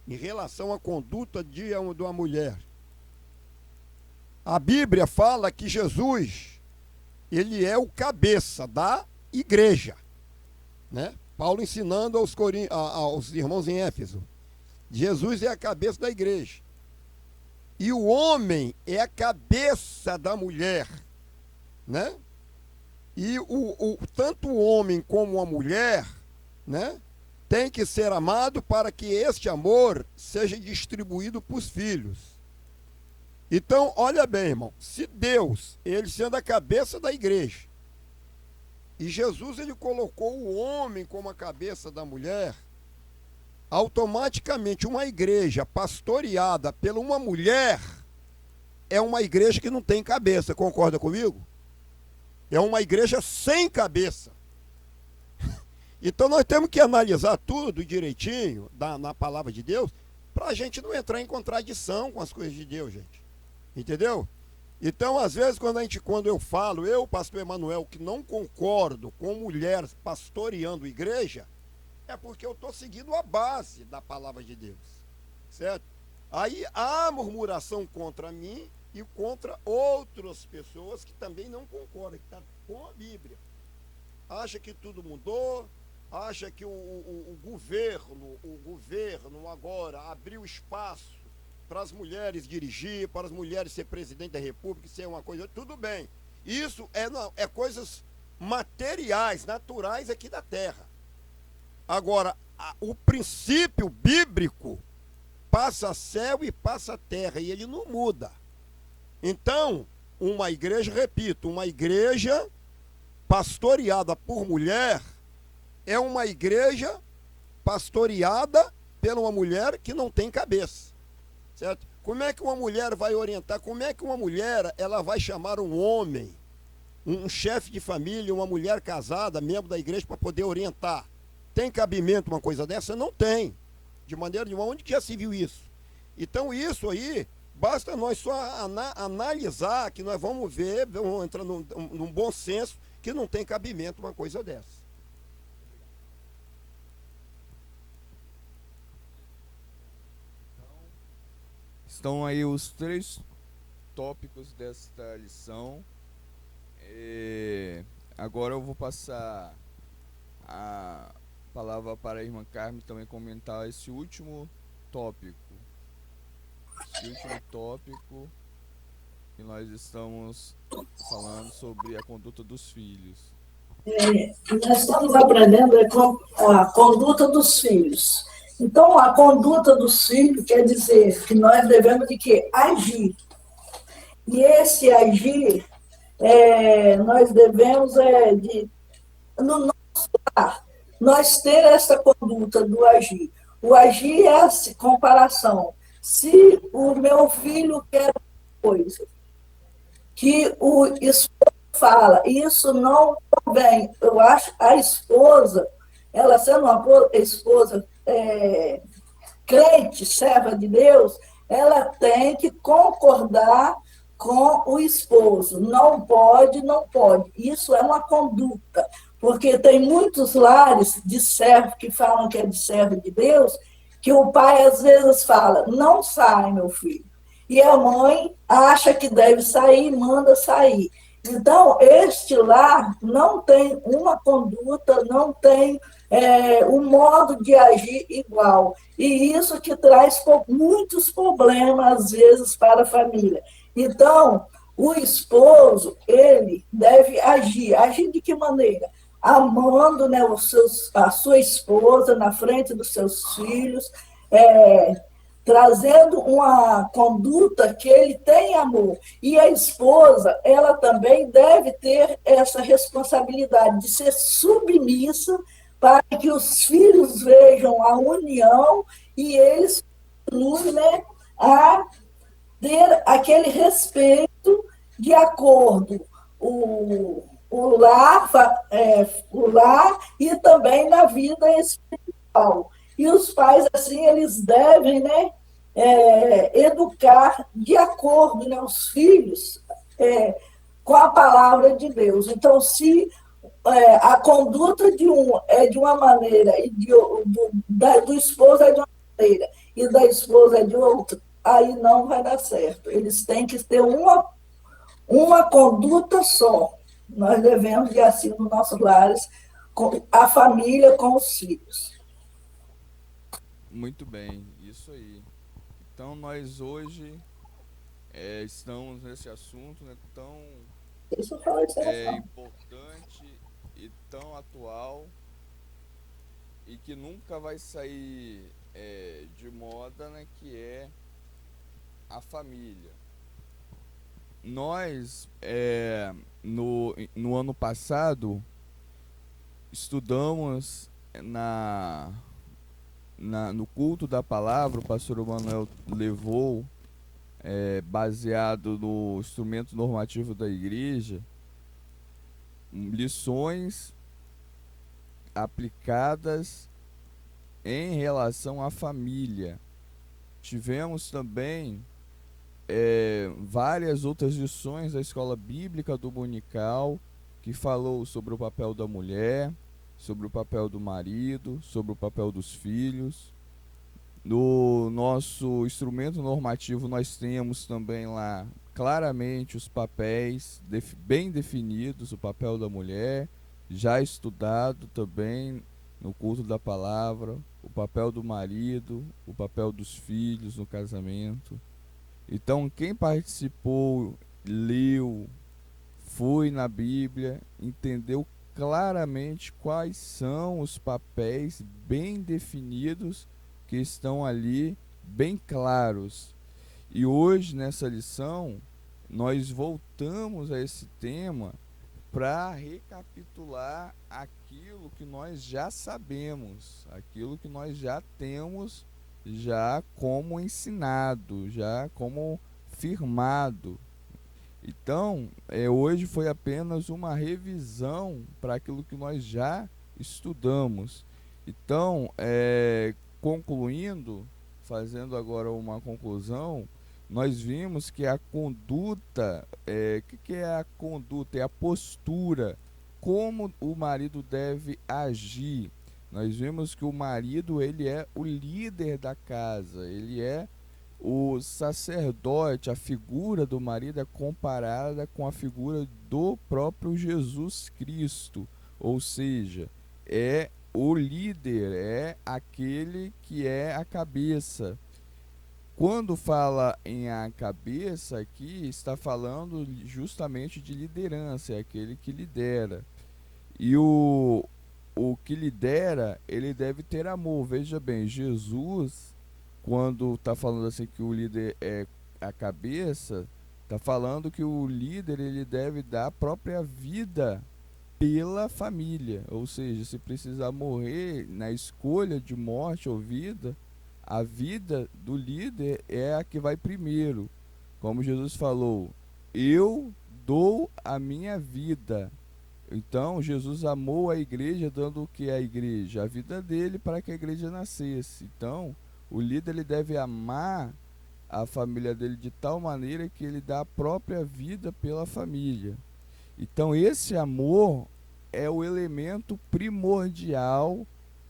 em relação à conduta de uma mulher. A Bíblia fala que Jesus, ele é o cabeça da igreja, né? Paulo ensinando aos irmãos em Éfeso. Jesus é a cabeça da igreja. E o homem é a cabeça da mulher, né? E tanto o homem como a mulher, né, tem que ser amado para que este amor seja distribuído para os filhos. Então, olha bem, irmão, se Deus, ele sendo a cabeça da igreja, e Jesus, ele colocou o homem como a cabeça da mulher, automaticamente uma igreja pastoreada por uma mulher é uma igreja que não tem cabeça, concorda comigo? É uma igreja sem cabeça. Então nós temos que analisar tudo direitinho na palavra de Deus, para a gente não entrar em contradição com as coisas de Deus, gente. Entendeu? Então, às vezes, quando eu falo, pastor Emanuel, que não concordo com mulher pastoreando igreja, é porque eu estou seguindo a base da palavra de Deus. Certo? Aí há murmuração contra mim e contra outras pessoas que também não concordam, que estão com a Bíblia. Acha que tudo mudou, acha que o governo agora abriu espaço para as mulheres dirigir, para as mulheres ser presidente da república, ser uma coisa, tudo bem. Isso é coisas materiais, naturais aqui da terra. Agora, o princípio bíblico passa céu e passa terra, e ele não muda. Então, uma igreja, repito, uma igreja pastoreada por mulher é uma igreja pastoreada por uma mulher que não tem cabeça, certo? Como é que uma mulher vai orientar? Como é que uma mulher ela vai chamar um homem, um chefe de família, uma mulher casada, membro da igreja, para poder orientar? Tem cabimento uma coisa dessa? Não tem. De maneira nenhuma. Onde que já se viu isso? Então isso aí, basta nós só analisar, que nós vamos ver, vamos entrar num bom senso, que não tem cabimento uma coisa dessa. Estão aí os 3 tópicos desta lição. Agora eu vou passar a palavra para a irmã Carmen também comentar esse último tópico. Que nós estamos falando sobre a conduta dos filhos. Nós estamos aprendendo a conduta dos filhos. Então, a conduta dos filhos quer dizer que nós devemos de quê? Agir. E esse agir, nós devemos, no nosso lar, nós ter essa conduta do agir. O agir é essa comparação. Se o meu filho quer coisa que o esposo fala, isso não convém. Eu acho a esposa, ela sendo uma esposa crente, serva de Deus, ela tem que concordar com o esposo. Não pode, não pode. Isso é uma conduta, porque tem muitos lares de servo que falam que é de servo de Deus, que o pai às vezes fala, não sai, meu filho. E a mãe acha que deve sair, manda sair. Então, este lar não tem uma conduta, não tem um modo de agir igual. E isso que traz muitos problemas, às vezes, para a família. Então, o esposo, ele deve agir. Agir de que maneira? Amando, né, a sua esposa na frente dos seus filhos, trazendo uma conduta que ele tem amor. E a esposa, ela também deve ter essa responsabilidade de ser submissa para que os filhos vejam a união e eles continuem, né, a ter aquele respeito de acordo o lar e também na vida espiritual. E os pais, assim, eles devem, né, educar de acordo, né, os filhos com a palavra de Deus. Então, se a conduta de um é de uma maneira e do esposo é de uma maneira e da esposa é de outra, aí não vai dar certo. Eles têm que ter uma conduta só. Nós devemos de assim nos nossos lares, com a família, com os filhos. Muito bem, isso aí. Então nós hoje estamos nesse assunto, né, tão Isso eu falei de importante e tão atual e que nunca vai sair de moda, né, que é a família. Nós, no ano passado, estudamos no culto da palavra. O pastor Manuel levou, baseado no instrumento normativo da igreja, lições aplicadas em relação à família. Tivemos também várias outras lições da escola bíblica dominical, que falou sobre o papel da mulher, sobre o papel do marido, sobre o papel dos filhos. No nosso instrumento normativo nós temos também lá claramente os papéis bem definidos, o papel da mulher, já estudado também no culto da palavra, o papel do marido, o papel dos filhos no casamento. Então, quem participou, leu, foi na Bíblia, entendeu claramente quais são os papéis bem definidos que estão ali, bem claros. E hoje, nessa lição, nós voltamos a esse tema para recapitular aquilo que nós já sabemos, aquilo que nós já temos já como ensinado, já como firmado. Então, hoje foi apenas uma revisão para aquilo que nós já estudamos. Então, concluindo, fazendo agora uma conclusão, nós vimos que a conduta, que é a conduta? É a postura, como o marido deve agir. Nós vimos que o marido, ele é o líder da casa, ele é o sacerdote. A figura do marido é comparada com a figura do próprio Jesus Cristo, ou seja, é o líder, é aquele que é a cabeça. Quando fala em a cabeça aqui, está falando justamente de liderança, é aquele que lidera. E o que lidera, ele deve ter amor. Veja bem, Jesus, quando está falando assim que o líder é a cabeça, está falando que o líder, ele deve dar a própria vida pela família. Ou seja, se precisar morrer na escolha de morte ou vida, a vida do líder é a que vai primeiro. Como Jesus falou, eu dou a minha vida. Então, Jesus amou a igreja, dando o que é a igreja? A vida dele para que a igreja nascesse. Então, o líder, ele deve amar a família dele de tal maneira que ele dá a própria vida pela família. Então esse amor é o elemento primordial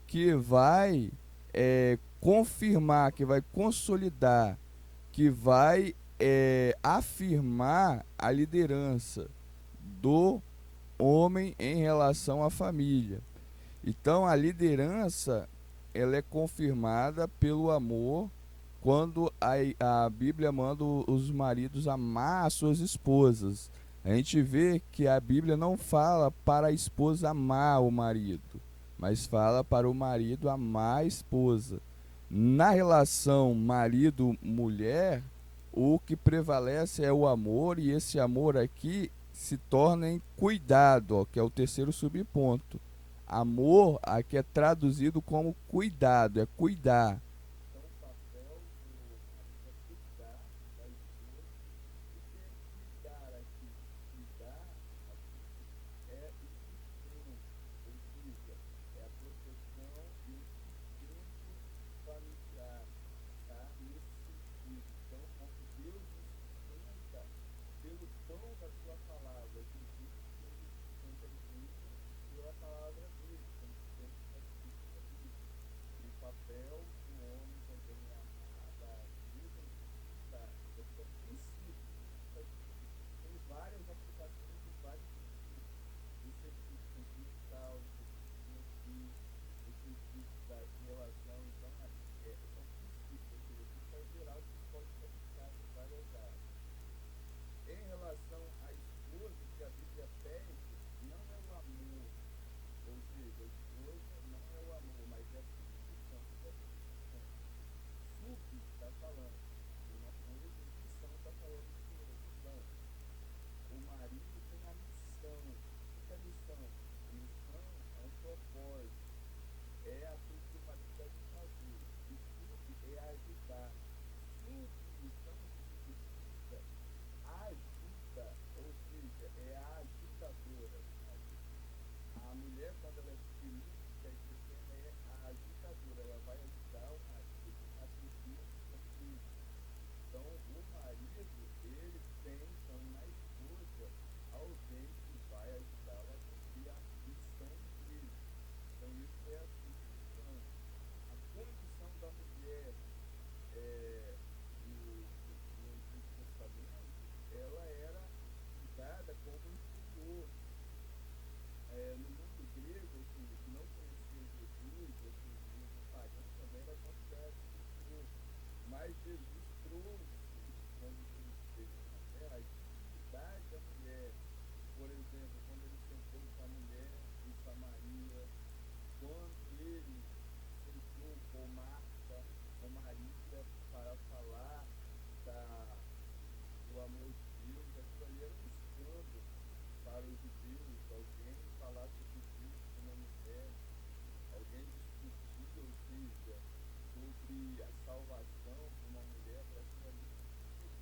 que vai confirmar, que vai consolidar, que vai afirmar a liderança do homem em relação à família. Então a liderança ela é confirmada pelo amor quando a Bíblia manda os maridos amar as suas esposas. A gente vê que a Bíblia não fala para a esposa amar o marido, mas fala para o marido amar a esposa. Na relação marido-mulher, o que prevalece é o amor, e esse amor aqui se torna em cuidado, ó, que é o terceiro subponto. Amor aqui é traduzido como cuidado, é cuidar. Então, o papel do marido é cuidar da esposa. O que é cuidar aqui? Cuidar aqui é o sustento, ou seja, é a proteção e o sustento familiar, tá? Nesse sentido. Então, como Deus nos sustenta pelo pão da sua palavra, Jesus nos sustenta a igreja pela palavra dele, como sempre está escrito na Bíblia. E o papel do homem também é amar, dar vida e cuidar. Esse é o princípio, está escrito. Tem várias aplicações de vários sentidos. O sentido sentimental, o sentido financeiro, o sentido da relação. Então, são princípios, ou seja, isso é geral que pode ser aplicado em várias áreas. Em relação à esposa, que a Bíblia pede, não é o amor, ou seja, a esposa não é o amor, mas é a submissão. O que é submissão? Sub está falando, uma coisa, missão está falando de missão. O marido tem a missão. O que é a missão? A missão é um propósito, é aquilo que o marido deve fazer. E sub é ajudar. Submissão significa ajuda, ou seja, é a ajudadora. A mulher, quando ela é submissa e pequena, é a ajudadora, ela vai ajudar o marido a cumprir os compromissos. Então, o marido, ele tem, então, na esposa, alguém que vai ajudá-la a cumprir a missão dele. Então, isso é a submissão. A condição da mulher no Antigo Testamento, ela era dada como inferior. No mundo grego, assim, que não conhecia Jesus, assim, no mundo pagão também era considerado inferior. Mas Jesus trouxe, quando ele esteve na terra, a dignidade da mulher. Por exemplo, quando ele sentou com a mulher em Samaria, quando ele sentou com Marta, com Maria, para falar do amor de Deus, aquilo ali era um escândalo para os judeus. Alguém falar sobre Deus com uma mulher, alguém discutir, ou seja, sobre a salvação de uma mulher, para aquilo ali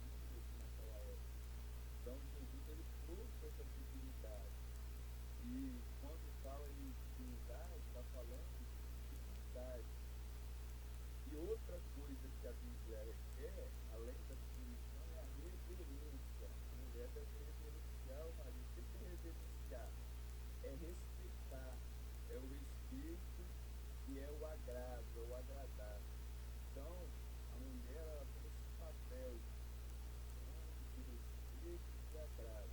não se naquela época. Então Jesus ele trouxe essa dignidade. E quando fala em dignidade, está falando de dignidade. E outra coisa que a Bíblia requer, além da submissão, é a reverência. A mulher deve reverenciar o marido. O que é reverenciar? É respeitar, é o respeito e é o agrado, é o agradar. Então, a mulher ela tem esse papel de respeito e agrado.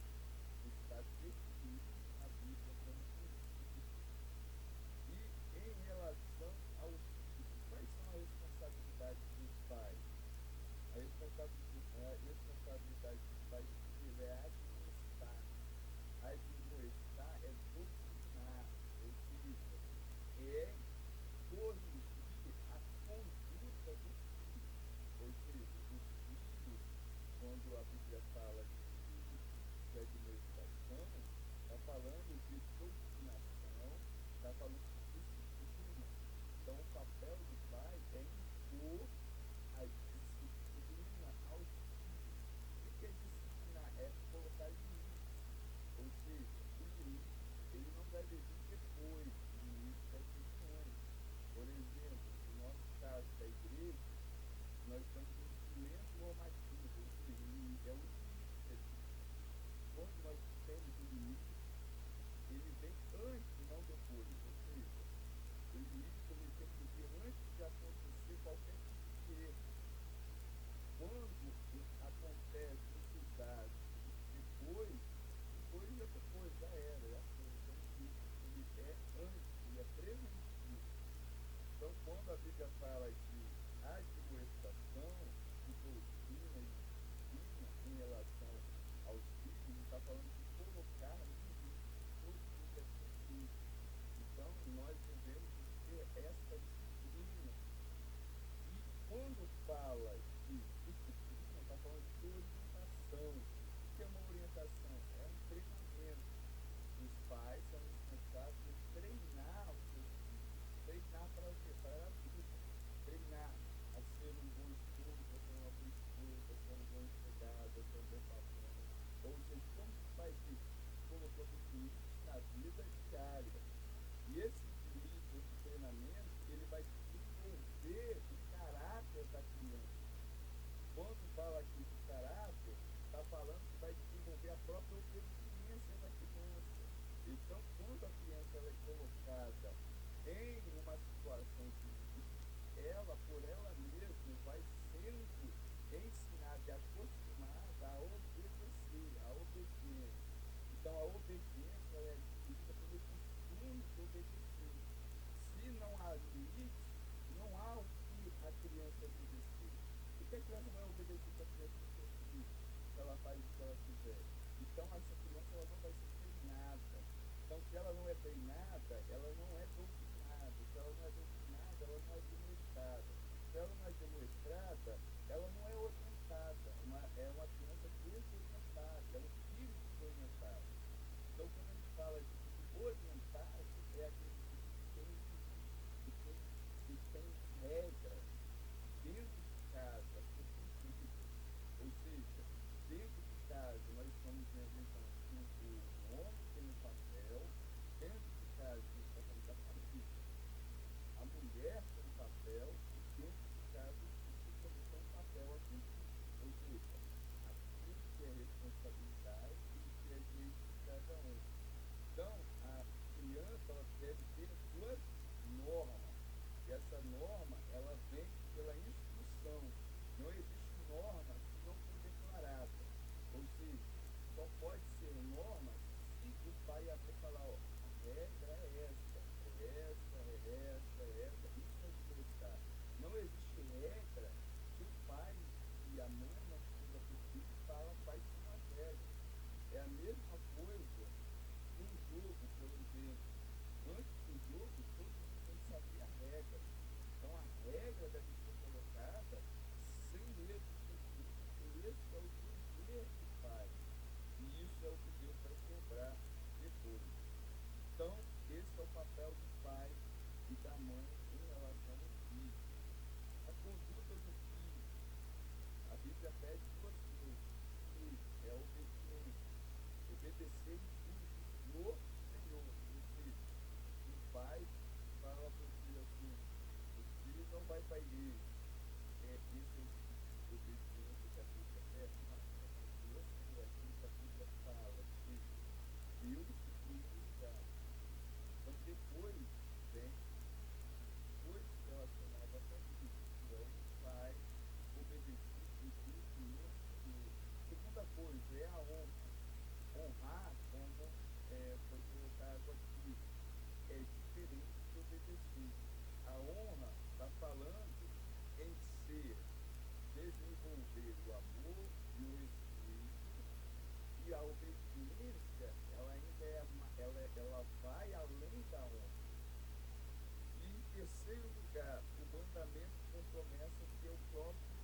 Está definido na Bíblia como princípio. E em relação aos filhos, quais são as responsabilidades dos pais? A responsabilidade dos pais é administrar. Administrar é doutrinar, ou seja, é corrigir a conduta dos filhos. Ou seja, os filhos, quando a Bíblia fala de administração, está falando de doutrinação, está falando de disciplina. Então, o papel do pai é impor a disciplina aos filhos. O que é disciplinar? É colocar limite. Ou seja, o limite, ele não deve vir depois, o limite deve vir antes. Por exemplo, no nosso caso da igreja, nós estamos no instrumento normal Então, quando a Bíblia fala de admoestação, de doutrina e disciplina em relação aos filhos, está falando de colocar limites, todo mundo é possível. Então, nós devemos ter essa disciplina. E quando fala de disciplina, está falando de orientação. O que é uma orientação? É um treinamento. Os pais são responsáveis por treinar os seus filhos. Treinar para o quê? Para a vida. Treinar a ser um bom esposo, a ser uma boa esposa, a ser um bom empregado, a ser um bom patrão. Ou seja, como que faz isso? Colocando limites na vida diária. E esse limite, esse treinamento, ele vai desenvolver o caráter da criança. Quando fala aqui de caráter, está falando que vai desenvolver a própria obediência da criança. Então, quando a criança ela é colocada em uma situação de limite, ela, por ela mesma, vai sendo ensinada e acostumada a obedecer, a obediência. Então, a obediência ela é adquirida pelo costume de obedecer. Se não há limite, não há o que a criança obedecer. O que a criança vai obedecer se a criança não tem limite? Se ela faz o que ela quiser. Então, essa criança ela não vai ser treinada. Então, se ela não é treinada, ela não é doutrinada. Se ela não é doutrinada, ela não é demonstrada. Se ela não é demonstrada, ela não é orientada. É uma criança desorientada, é um filho desorientado. Então, quando a gente fala de orientado, é aquele que tem regras dentro de casa, cumpridas. Ou seja, dentro de casa, nós estamos vendo então que o homem tem um papel, dentro de casa, nós estamos falando da família. A mulher tem um papel, e dentro de casa, o filho também tem um papel a cumprir. Ou seja, aquilo que é responsabilidade e o que é direito de cada um. Então, a criança ela deve ter duas normas. E essa norma, ela vem pela instrução. Não existe norma se não for declarada. Ou seja, só pode ser norma se o pai e a mãe falar, ó, a regra é essa, é essa, é essa, é essa. Isso é administrar. Não existe regra se o pai e a mãe não precisa do filho fala quais são as regras. É a mesma coisa num jogo, por exemplo. Antes do jogo, todo mundo tem que saber a regra. Então a regra deve ser colocada sem medo de ser porque esse é o dever do pai. E isso é o que Deus vai cobrar depois. Então, esse é o papel do pai e da mãe em relação ao filho. A conduta do filho. A Bíblia pede duas coisas. Que é a obediência. Obedecer em tudo no Senhor. Ou seja, o pai fala para o filho assim, o filho não vai para a igreja. Isso é obediência que a Bíblia pede. Não, é aquilo que a Bíblia fala. Deus em primeiro lugar. Então depois vem coisas relacionadas à família. Que é o pai obedecer em tudo no Senhor. Segunda coisa é a honra. Honrar, como foi colocado aqui, é diferente de obedecer. A honra está falando em ser, desenvolver o amor e o respeito, e a obediência, ela ainda ela vai além da honra. E em terceiro lugar, o mandamento com promessa que é o próprio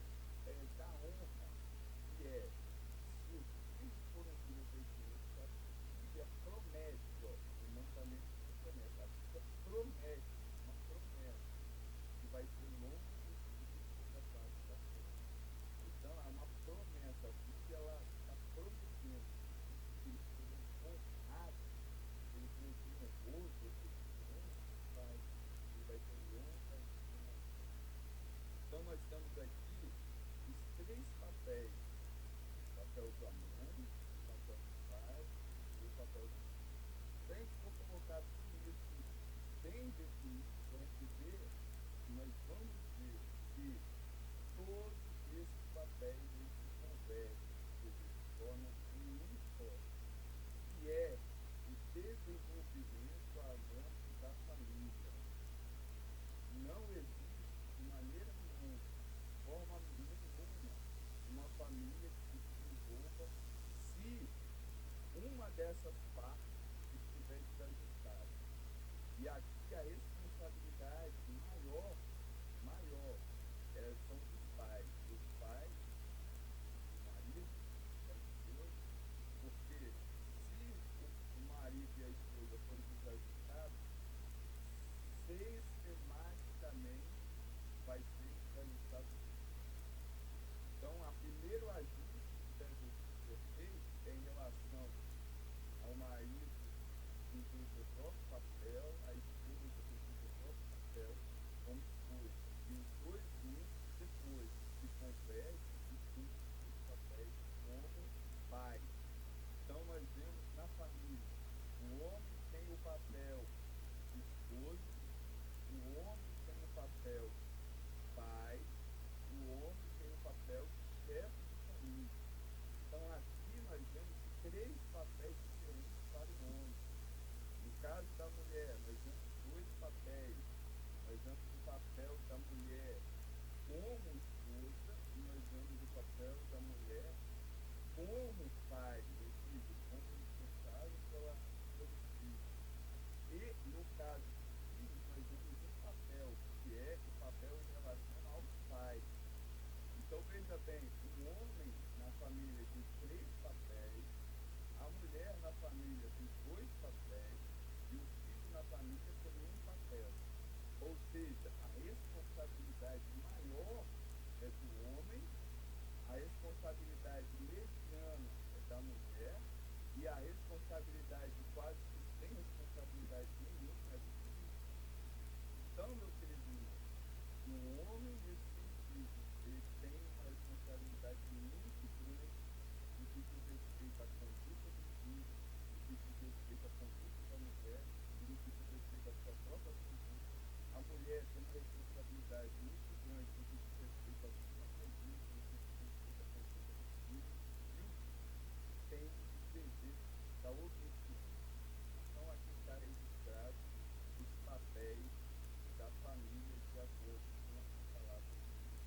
da honra, que é se os filhos forem de obediência, a Bíblia promete, o mandamento com promessa, a Bíblia promete, uma promessa, que vai ser longo dos filhos da parte da terra. Então, há uma promessa, a Bíblia está prometendo que eles serão honrados, eles vão ter honroso, ele vai ter honra e honra. Então, nós estamos aqui os três papéis: o papel da mãe, o papel do pai e o papel do filho. Se a gente for colocar tudo isso bem definido, a gente vê que nós vamos ver que todos esses papéis eles se convergem, eles se tornam em um só, que é o desenvolvimento harmônico da família. Não papel pai, o homem tem o papel de chefe de família. Então aqui nós vemos três papéis diferentes para o homem. No caso da mulher, nós vemos dois papéis. Nós vemos o papel da mulher como esposa e nós vemos o papel da mulher como pai, ou seja, como responsável pelos filhos. E no caso dos filhos, nós vemos um papel, que é o papel em relação aos pais. Então veja bem, um homem na família tem três papéis, a mulher na família tem dois papéis e o filho na família tem um papel. Ou seja, a responsabilidade maior é do homem, a responsabilidade mediana é da mulher e a responsabilidade quase que sem responsabilidade nenhuma é do filho. Então, meu querido irmão, o homem nesse sentido, ele tem uma responsabilidade muito grande no que diz respeito à conduta do filho, no que diz respeito à conduta da mulher e no que diz respeito à sua própria conduta. A mulher tem uma responsabilidade muito grande no que diz respeito à sua conduta, no que diz respeito à conduta do filho, e o filho tem o dever da obediência. Então, aqui está registrado os papéis da família de acordo com a palavra de Deus.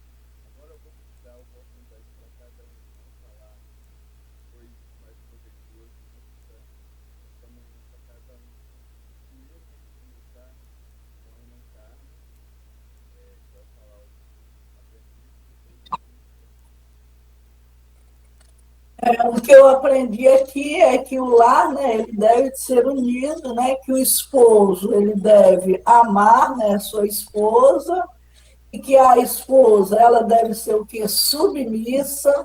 Agora eu vou dar a oportunidade para cada um falar coisas mais proveitosas esta manhã para cada um. Primeiro vamos começar com a irmã Carmen, que vai falar o O que eu aprendi aqui é que o lar, né, ele deve ser unido, né, que o esposo ele deve amar, né, sua esposa, e que a esposa ela deve ser o que submissa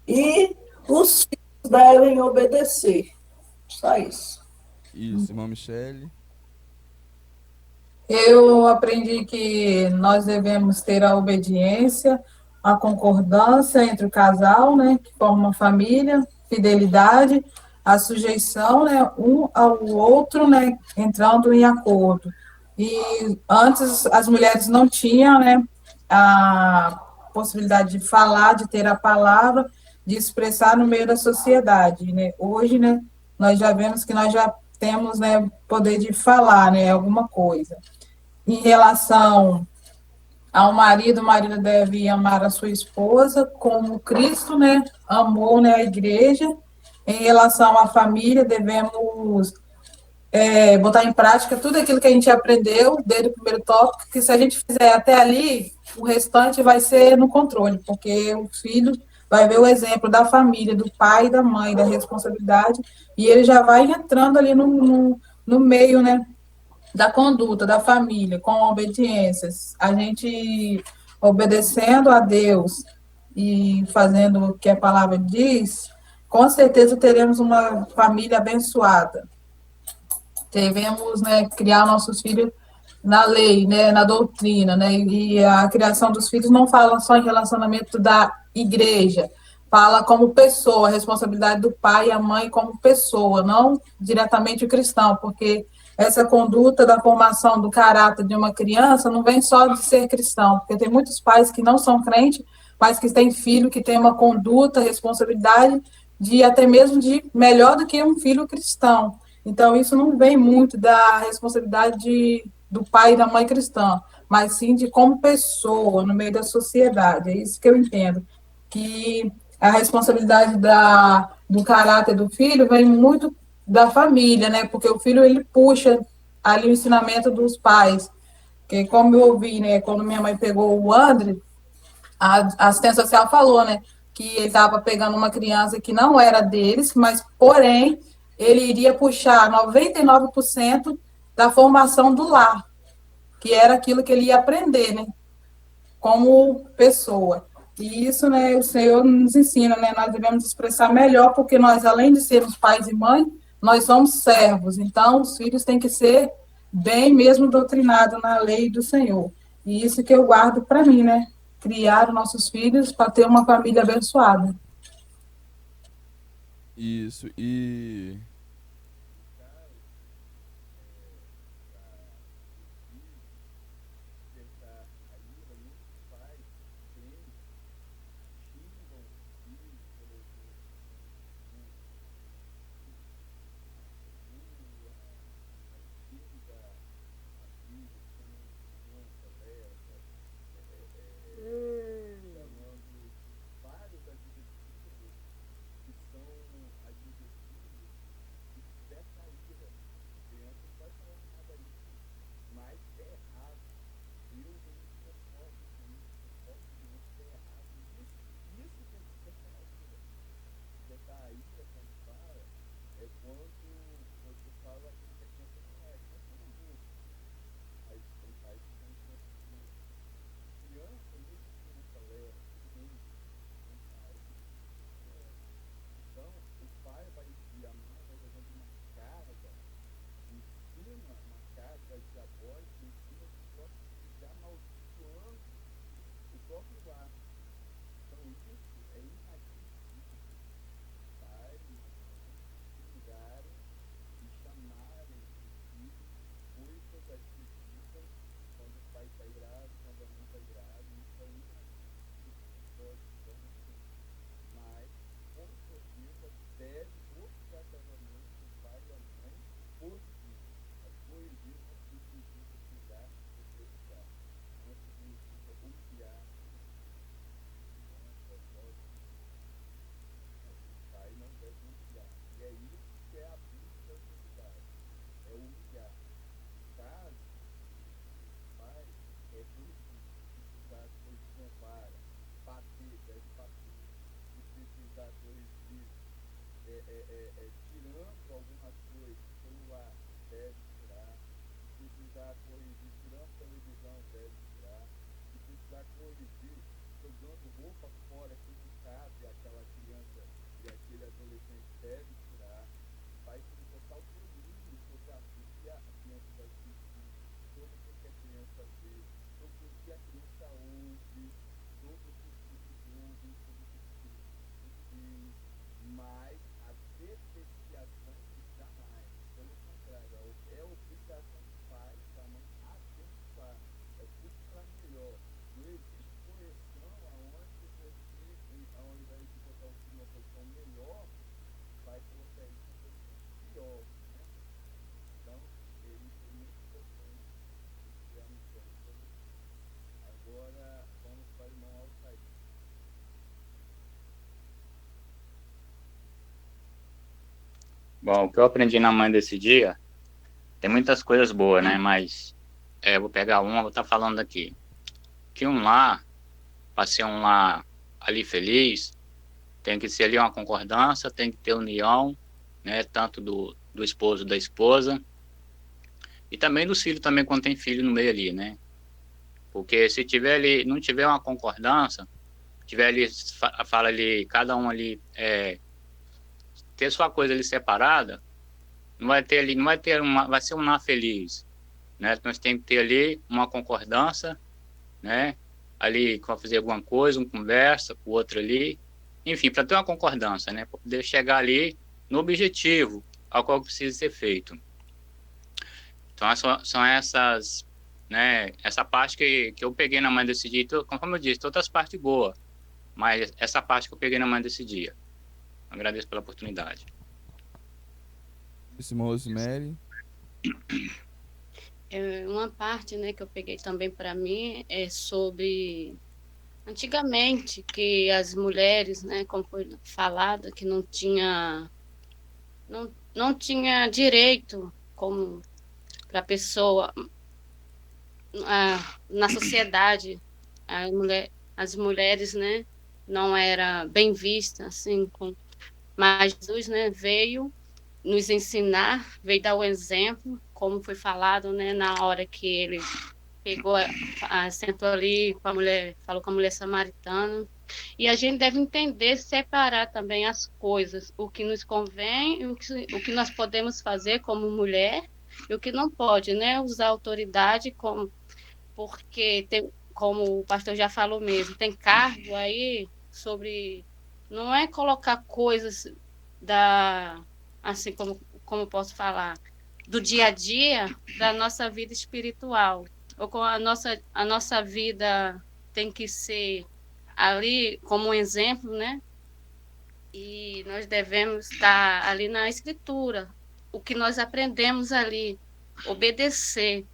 e os filhos devem obedecer. Só isso. Isso, irmã Michele. Eu aprendi que nós devemos ter a obediência, a concordância entre o casal, né, que forma uma família, fidelidade, a sujeição, né, um ao outro, né, entrando em acordo. E antes as mulheres não tinham, né, a possibilidade de falar, de ter a palavra, de expressar no meio da sociedade, né? Hoje, né, nós já vemos que nós já temos, né, poder de falar, né, alguma coisa. Em relação ao marido, o marido deve amar a sua esposa como Cristo, né, amou, né, a igreja. Em relação à família, devemos botar em prática tudo aquilo que a gente aprendeu desde o primeiro tópico, que se a gente fizer até ali, o restante vai ser no controle, porque o filho vai ver o exemplo da família, do pai e da mãe, da responsabilidade, e ele já vai entrando ali no meio, né, da conduta da família, com obediências, a gente obedecendo a Deus e fazendo o que a palavra diz, com certeza teremos uma família abençoada. Devemos, né, criar nossos filhos na lei, né, na doutrina, né, e a criação dos filhos não fala só em relacionamento da igreja, fala como pessoa, a responsabilidade do pai e a mãe como pessoa, não diretamente o cristão, porque essa conduta da formação do caráter de uma criança não vem só de ser cristão, porque tem muitos pais que não são crentes, mas que têm filho que tem uma conduta, responsabilidade de até mesmo de melhor do que um filho cristão. Então, isso não vem muito da responsabilidade do pai e da mãe cristã, mas sim de como pessoa no meio da sociedade. É isso que eu entendo. Que a responsabilidade do caráter do filho vem muito da família, né? Porque o filho, ele puxa ali o ensinamento dos pais. Porque, como eu ouvi, né? Quando minha mãe pegou o André, a assistência social falou, né? Que ele estava pegando uma criança que não era deles, mas, porém, ele iria puxar 99% da formação do lar, que era aquilo que ele ia aprender, né? Como pessoa. E isso, né, o Senhor nos ensina, né? Nós devemos expressar melhor, porque nós, além de sermos pais e mães, nós somos servos. Então, os filhos têm que ser bem mesmo doutrinados na lei do Senhor. E isso que eu guardo para mim, né? Criar os nossos filhos para ter uma família abençoada. Isso, e abençoando o próprio lar. Então isso é inadmissível. Pais e mães julgarem e chamarem os filhos coisas adquiridas quando o pai está irado, quando a mãe está irada. Isso é inadmissível. Pode ser assim. Mas, com certeza, deve obrigatoriamente o pai e a mãe corrigir. Mas corrigir não significa cuidar ou prejudicar. Não significa humilhar. Criança pode. Mas o pai não deve humilhar. E é isso que é abuso da autoridade. É humilhar. O caso do pai é corrigir. Se precisar corrigir uma vara, bater, deve bater. Se precisar corrigir tirando algumas coisas, celular, deve tirar. Se precisar corrigir tirando televisão, deve tirar. Se precisar corrigir jogando roupa fora que não cabe aquela criança e aquele adolescente, deve tirar. Vai ter total domínio sobre a vida a criança vai assistir, sobre o que a criança vê, sobre o que a criança ouve, sobre o que os filhos ouvem, sobre o que os filhos veem. Mas a depreciação jamais. Pelo contrário, é obrigação do pai, da mãe, abençoar. É tudo para melhor. Não existe correção aonde você, ao invés de botar o filho numa posição melhor, vai colocar ele numa posição pior. Né? Então, isso é muito importante que a missão de fazer. Agora, vamos para o irmão Altair. Bom, o que eu aprendi na mãe desse dia, tem muitas coisas boas, né? Mas vou pegar uma, vou estar falando aqui. Que um lar, para ser um lar ali feliz, tem que ser ali uma concordância, tem que ter união, né? Tanto do esposo da esposa, e também dos filhos também, quando tem filho no meio ali, né? Porque se tiver ali, não tiver uma concordância, tiver ali, fala ali, cada um ali, ter sua coisa ali separada, não vai ter ali, não vai ter uma, vai ser um lar feliz, né? Nós temos que ter ali uma concordância, né? Ali, para fazer alguma coisa, uma conversa com o outro ali, enfim, para ter uma concordância, né? Para poder chegar ali no objetivo ao qual precisa ser feito. Então, são essas, né? Essa parte que eu peguei na mãe desse dia, conforme eu disse, todas as partes boas, mas essa parte que eu peguei na mãe desse dia. Agradeço pela oportunidade. Irmã Rosemary. Uma parte, né, que eu peguei também para mim é sobre antigamente que as mulheres, né, como foi falado, que não tinha direito como para a pessoa na sociedade, as mulheres, né, não era bem vista assim, mas Jesus, né, veio nos ensinar, veio dar o exemplo, como foi falado, né, na hora que ele pegou, sentou ali com a mulher, falou com a mulher samaritana. E a gente deve entender, separar também as coisas, o que nos convém, o que nós podemos fazer como mulher e o que não pode, né, usar autoridade porque tem, como o pastor já falou mesmo, tem cargo aí sobre, não é colocar coisas assim como posso falar, do dia a dia da nossa vida espiritual, ou com a nossa vida tem que ser ali como um exemplo, né? E nós devemos estar ali na escritura, o que nós aprendemos ali, obedecer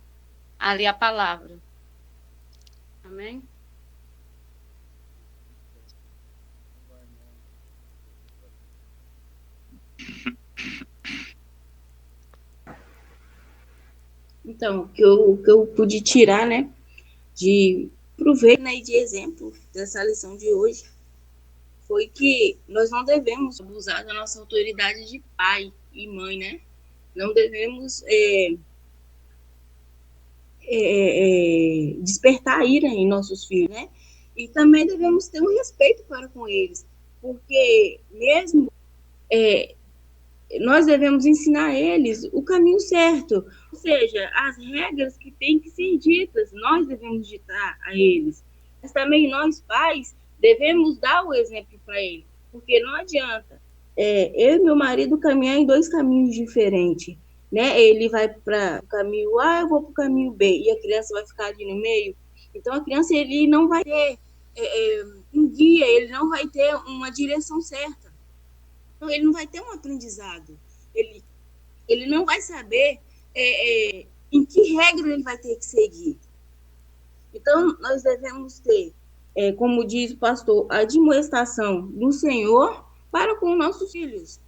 ali a palavra. Amém? Então, o que eu pude tirar, né, de proveito, né, e de exemplo dessa lição de hoje, foi que nós não devemos abusar da nossa autoridade de pai e mãe, né? Não devemos despertar a ira em nossos filhos, né? E também devemos ter um respeito para com eles, porque mesmo nós devemos ensinar a eles o caminho certo, ou seja, as regras que têm que ser ditas, nós devemos ditar a eles. Mas também nós, pais, devemos dar o exemplo para eles, porque não adianta eu e meu marido caminhar em dois caminhos diferentes, né? Ele vai para o caminho A, eu vou para o caminho B, e a criança vai ficar ali no meio. Então, a criança ele não vai ter um guia, ele não vai ter uma direção certa. Então, ele não vai ter um aprendizado. Ele não vai saber em que regra ele vai ter que seguir. Então, nós devemos ter, como diz o pastor, a admoestação do Senhor para com nossos filhos.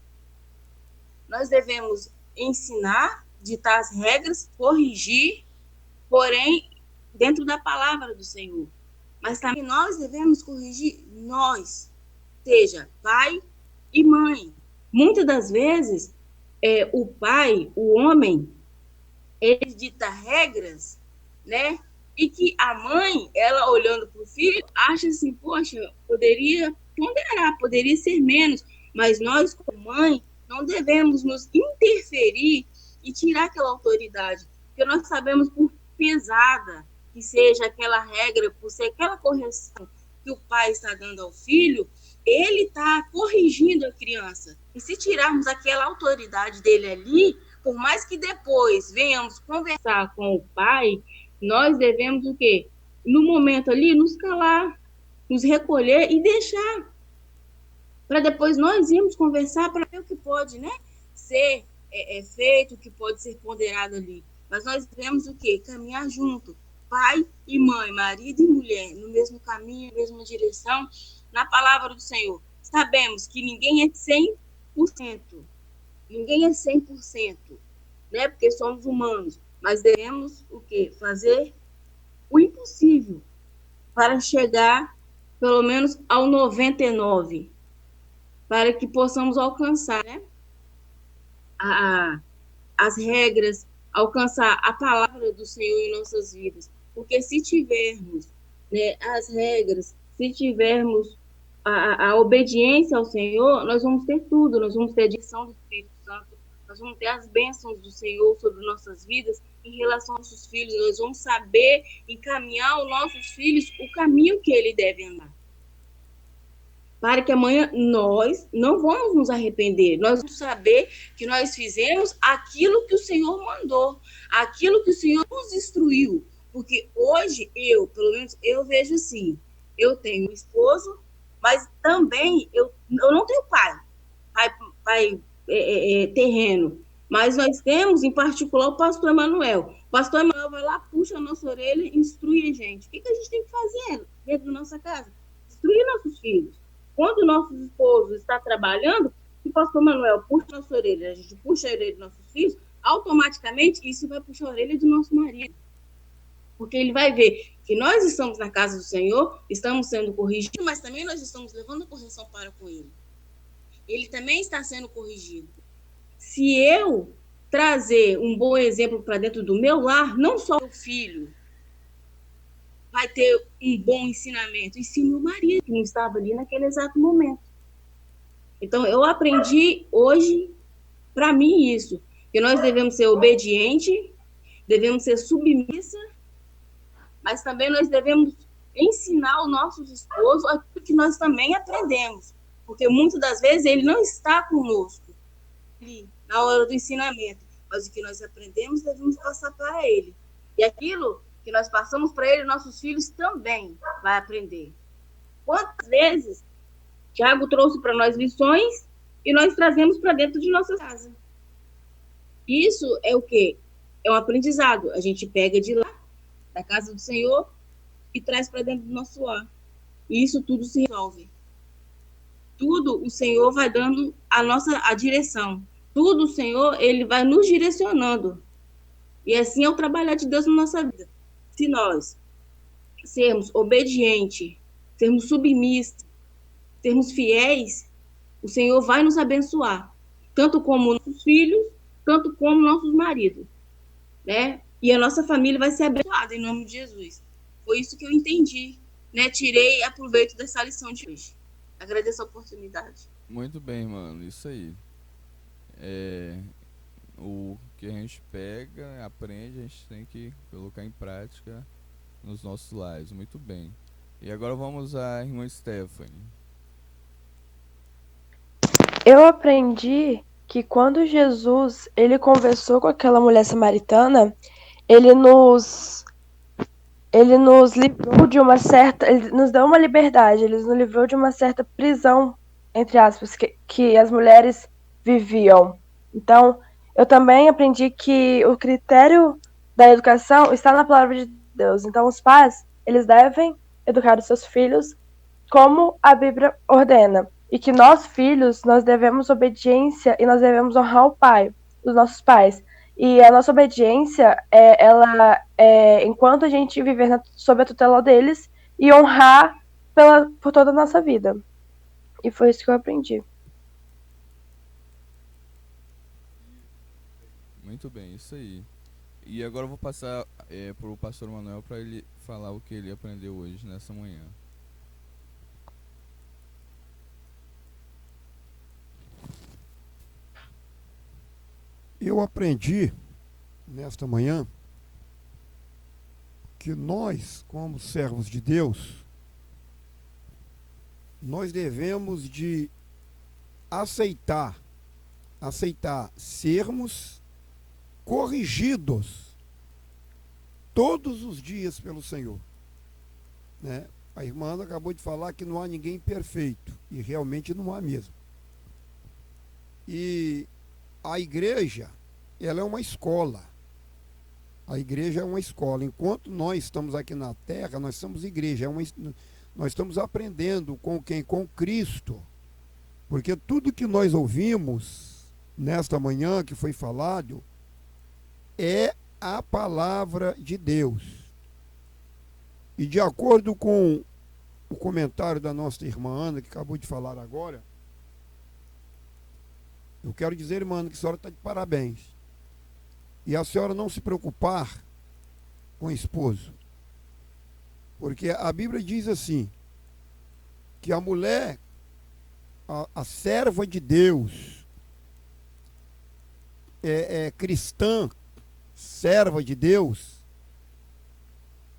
Nós devemos ensinar, ditar as regras, corrigir, porém, dentro da palavra do Senhor. Mas também nós devemos corrigir nós, seja pai e mãe. Muitas das vezes, o pai, o homem, ele dita regras, né? E que a mãe, ela olhando para o filho, acha assim, poxa, poderia ponderar, poderia ser menos, mas nós, como mãe, não devemos nos interferir e tirar aquela autoridade, porque nós sabemos, por pesada que seja aquela regra, por ser aquela correção que o pai está dando ao filho, ele está corrigindo a criança. E se tirarmos aquela autoridade dele ali, por mais que depois venhamos conversar com o pai, nós devemos o quê? No momento ali, nos calar, nos recolher e deixar. Para depois nós irmos conversar para ver o que pode, né, ser feito, o que pode ser ponderado ali. Mas nós devemos o quê? Caminhar junto. Pai e mãe, marido e mulher, no mesmo caminho, na mesma direção, na palavra do Senhor. Sabemos que ninguém é 100%. Ninguém é 100%, né? Porque somos humanos. Mas devemos o quê? Fazer o impossível para chegar, pelo menos, ao 99%, para que possamos alcançar, né, as regras, alcançar a palavra do Senhor em nossas vidas. Porque se tivermos, né, as regras, se tivermos a obediência ao Senhor, nós vamos ter tudo, nós vamos ter a direção do Espírito Santo, nós vamos ter as bênçãos do Senhor sobre nossas vidas em relação aos nossos filhos, nós vamos saber encaminhar os nossos filhos o caminho que ele deve andar. Para que amanhã nós não vamos nos arrepender, nós vamos saber que nós fizemos aquilo que o Senhor mandou, aquilo que o Senhor nos instruiu. Porque hoje pelo menos eu vejo assim, eu tenho um esposo, mas também eu não tenho pai terreno, mas nós temos, em particular, o pastor Emanuel. O pastor Emanuel vai lá, puxa a nossa orelha e instrui a gente. O que a gente tem que fazer dentro da nossa casa? Instruir nossos filhos. Quando o nosso esposo está trabalhando, o pastor Manuel puxa a nossa orelha, a gente puxa a orelha dos nossos filhos, automaticamente isso vai puxar a orelha do nosso marido. Porque ele vai ver que nós estamos na casa do Senhor, estamos sendo corrigidos, mas também nós estamos levando a correção para com ele. Ele também está sendo corrigido. Se eu trazer um bom exemplo para dentro do meu lar, não só o filho vai ter um bom ensinamento, e sim meu marido, que não estava ali naquele exato momento. Então, eu aprendi hoje, para mim, isso, que nós devemos ser obedientes, devemos ser submissa, mas também nós devemos ensinar os nossos esposos aquilo que nós também aprendemos, porque muitas das vezes ele não está conosco ali, na hora do ensinamento, mas o que nós aprendemos devemos passar para ele. E aquilo que nós passamos para ele, nossos filhos também vão aprender. Quantas vezes Tiago trouxe para nós lições e nós trazemos para dentro de nossa casa? Isso é o quê? É um aprendizado. A gente pega de lá, da casa do Senhor, e traz para dentro do nosso lar. E isso tudo se resolve. Tudo o Senhor vai dando a direção. Tudo o Senhor, ele vai nos direcionando. E assim é o trabalhar de Deus na nossa vida. Se nós sermos obedientes, sermos submissos, sermos fiéis, o Senhor vai nos abençoar, tanto como nossos filhos, tanto como nossos maridos, né? E a nossa família vai ser abençoada em nome de Jesus. Foi isso que eu entendi, né? Tirei e aproveito dessa lição de hoje. Agradeço a oportunidade. Muito bem, mano, isso aí. é, o que a gente pega, aprende, a gente tem que colocar em prática nos nossos lares. Muito bem. E agora vamos à irmã Stephanie. Eu aprendi que quando Jesus ele conversou com aquela mulher samaritana, ele nos livrou de uma certa, ele nos deu uma liberdade, ele nos livrou de uma certa prisão, entre aspas, que as mulheres viviam. Então, eu também aprendi que o critério da educação está na palavra de Deus. Então, os pais, eles devem educar os seus filhos como a Bíblia ordena. E que nós, filhos, nós devemos obediência e nós devemos honrar o pai, os nossos pais. E a nossa obediência, ela é enquanto a gente viver sob a tutela deles e honrar por toda a nossa vida. E foi isso que eu aprendi. Muito bem, isso aí. E agora eu vou passar para o pastor Manuel para ele falar o que ele aprendeu hoje, nessa manhã. Eu aprendi nesta manhã que nós, como servos de Deus, nós devemos de aceitar sermos corrigidos todos os dias pelo Senhor, né? A irmã Ana acabou de falar que não há ninguém perfeito, e realmente não há mesmo. E a igreja, ela é uma escola. A igreja é uma escola. Enquanto nós estamos aqui na terra, nós somos igreja. Nós estamos aprendendo com quem? Com Cristo. Porque tudo que nós ouvimos nesta manhã, que foi falado, é a palavra de Deus. E de acordo com o comentário da nossa irmã Ana, que acabou de falar agora, eu quero dizer, irmã Ana, que a senhora está de parabéns. E a senhora não se preocupar com o esposo. Porque a Bíblia diz assim, que a mulher, a serva de Deus, é cristã, serva de Deus,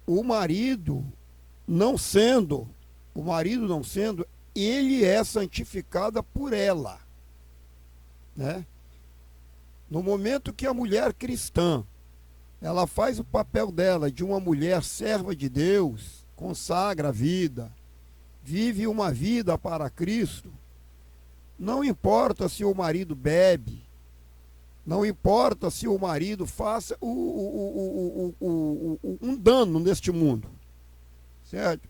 o marido não sendo, ele é santificada por ela, né? No momento que a mulher cristã, ela faz o papel dela de uma mulher serva de Deus, consagra a vida, vive uma vida para Cristo, não importa se o marido bebe, não importa se o marido faça um dano neste mundo, certo?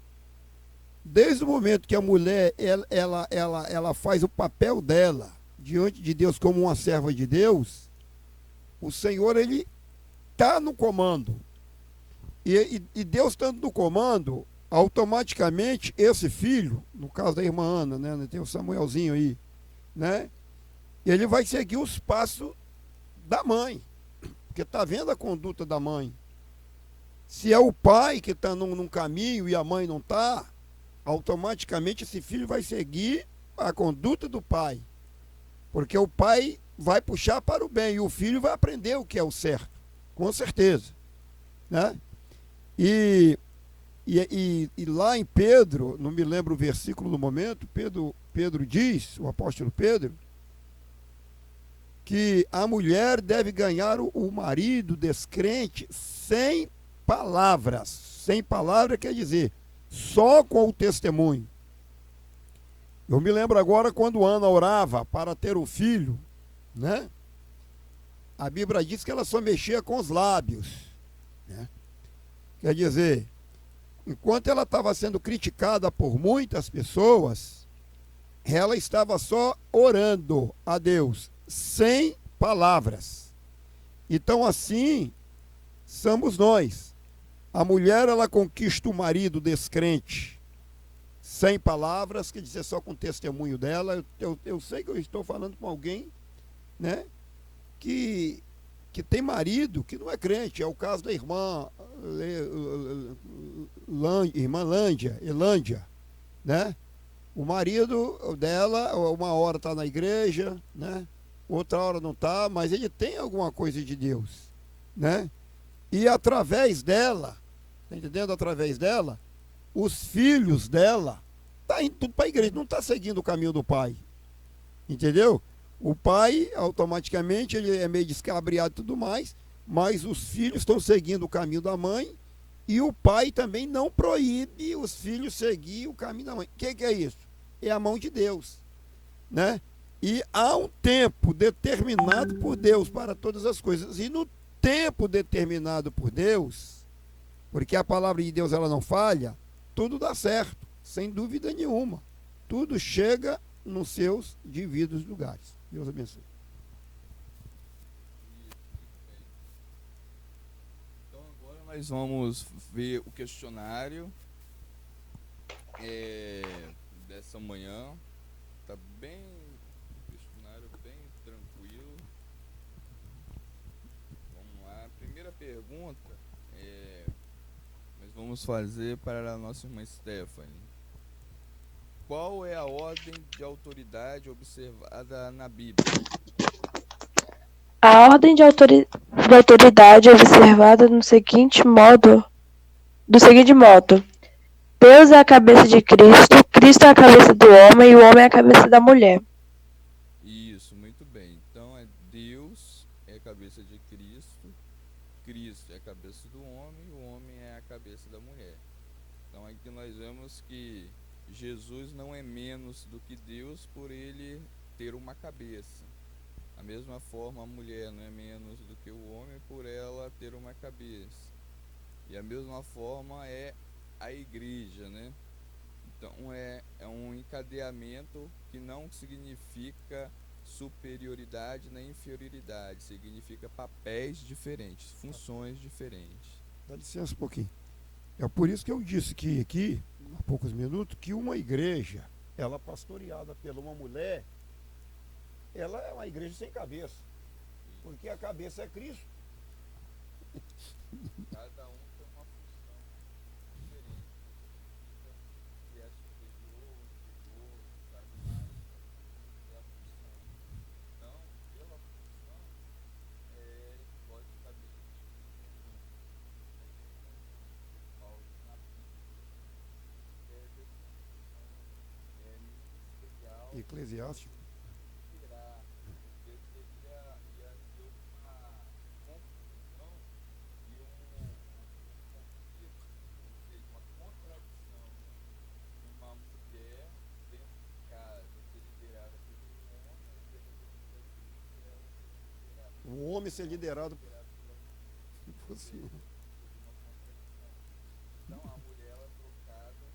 Desde o momento que a mulher ela faz o papel dela diante de Deus como uma serva de Deus, o Senhor, ele está no comando. E Deus estando no comando, automaticamente esse filho, no caso da irmã Ana, né, tem o Samuelzinho aí, né, ele vai seguir os passos da mãe, porque está vendo a conduta da mãe. Se é o pai que está num caminho e a mãe não está, automaticamente esse filho vai seguir a conduta do pai, porque o pai vai puxar para o bem e o filho vai aprender o que é o certo, com certeza, né? E lá em Pedro, não me lembro o versículo no momento, Pedro diz, o apóstolo Pedro, que a mulher deve ganhar o marido descrente sem palavras. Sem palavra quer dizer, só com o testemunho. Eu me lembro agora quando Ana orava para ter o filho, né? A Bíblia diz que ela só mexia com os lábios, né? Quer dizer, enquanto ela estava sendo criticada por muitas pessoas, ela estava só orando a Deus, sem palavras. Então assim somos nós. A mulher, ela conquista o marido descrente sem palavras, quer dizer, só com o testemunho dela. Eu sei que eu estou falando com alguém, né, que tem marido que não é crente. É o caso da irmã Elândia, né? O marido dela, uma hora está na igreja, né? outra hora não está, mas ele tem alguma coisa de Deus, né? E através dela, tá entendendo? Através dela, os filhos dela tá indo tudo para a igreja, não está seguindo o caminho do pai, entendeu? O pai, automaticamente, ele é meio descabriado e tudo mais, mas os filhos estão seguindo o caminho da mãe e o pai também não proíbe os filhos seguir o caminho da mãe. O que é isso? É a mão de Deus, né? E há um tempo determinado por Deus para todas as coisas. E no tempo determinado por Deus, porque a palavra de Deus ela não falha, tudo dá certo, sem dúvida nenhuma. Tudo chega nos seus devidos lugares. Deus abençoe. Então agora nós vamos ver o questionário dessa manhã. Tá bem, questionário bem tranquilo. Vamos lá. Primeira pergunta nós vamos fazer para a nossa irmã Stephanie. Qual é a ordem de autoridade observada na Bíblia? A ordem de autoridade é observada do seguinte modo: Deus é a cabeça de Cristo, Cristo é a cabeça do homem e o homem é a cabeça da mulher. Isso, muito bem. Então Deus é a cabeça de Cristo, Cristo é a cabeça do homem e o homem é a cabeça da mulher. Então aqui nós vemos que Jesus não é menos do que Deus por ele ter uma cabeça. Da mesma forma, a mulher não é menos do que o homem por ela ter uma cabeça. E a mesma forma é a igreja, né? Então é um encadeamento que não significa superioridade nem inferioridade, significa papéis diferentes, funções diferentes. Dá licença um pouquinho. É por isso que eu disse que aqui, há poucos minutos, que uma igreja, ela pastoreada por uma mulher, ela é uma igreja sem cabeça. Porque a cabeça é Cristo. Cada um tem uma função diferente. Se é superior, inferior, sabe mais, é a função. Então, pela função, logicamente, Paulo na Bíblia, ministerial, Eclesiástico. será, porque seria, ia ter uma confusão e conflito, ou seja, uma contradição, né? Uma mulher dentro de casa ser liderada por um homem, e dentro da igreja ela ser liderada O homem ser liderado pela por si. seria uma contradição. Então a mulher ela é trocada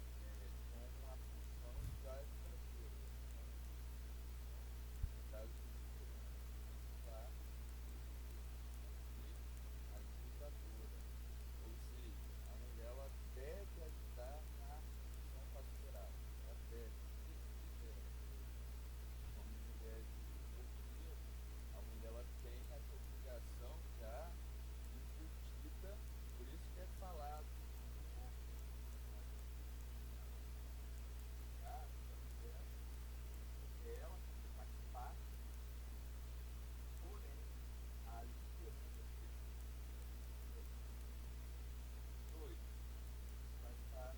com a função da educadora, né? No caso de educar e a educadora. Ou seja, a mulher ela deve ajudar na função pastoral. Ela deve, se deve. Como mulher de ouvir, a mulher ela tem essa obrigação já incutida, por isso que é falado ela faz parte, porém a liderança dois vai para a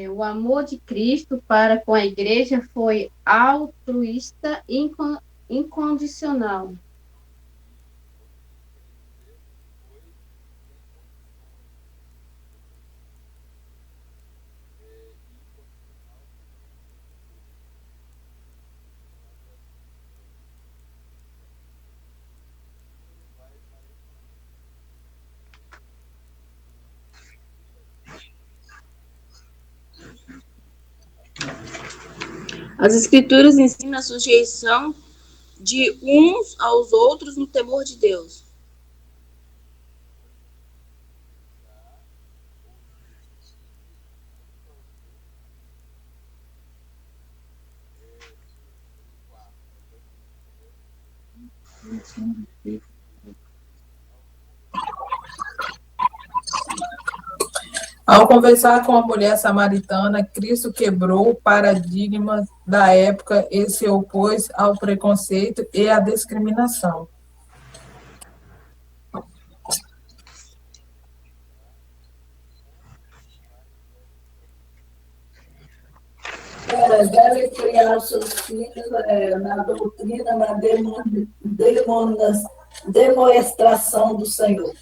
O amor de Cristo para com a igreja foi altruísta e incondicional. As escrituras ensinam a sujeição de uns aos outros no temor de Deus. Ao conversar com a mulher samaritana, Cristo quebrou o paradigma da época e se opôs ao preconceito e à discriminação. Deve criar os seus filhos na doutrina, na demonstração do Senhor.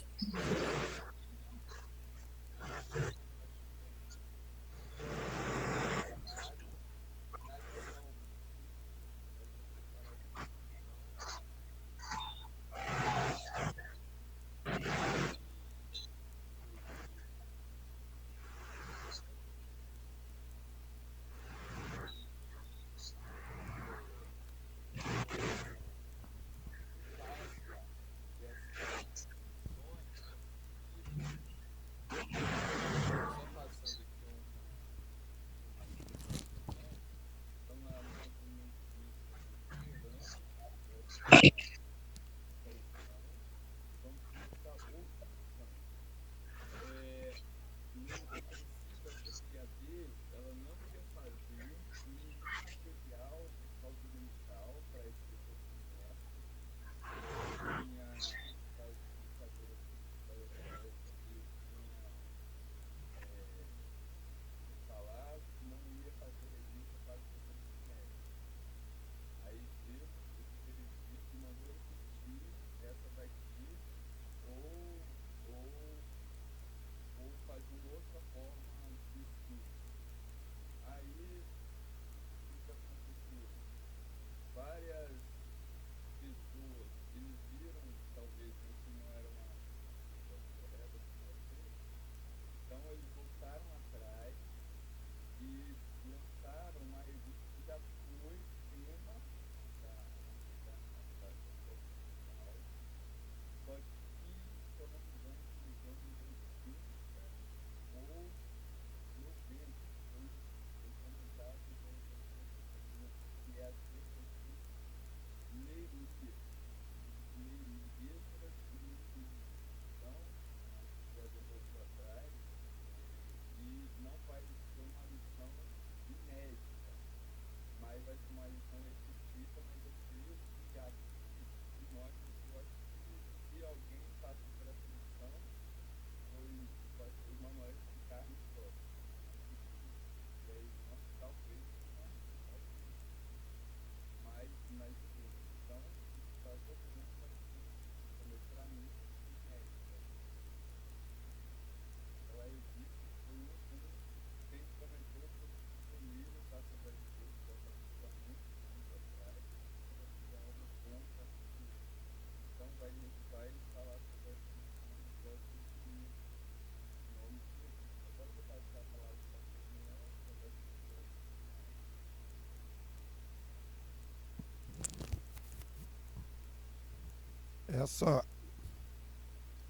Essa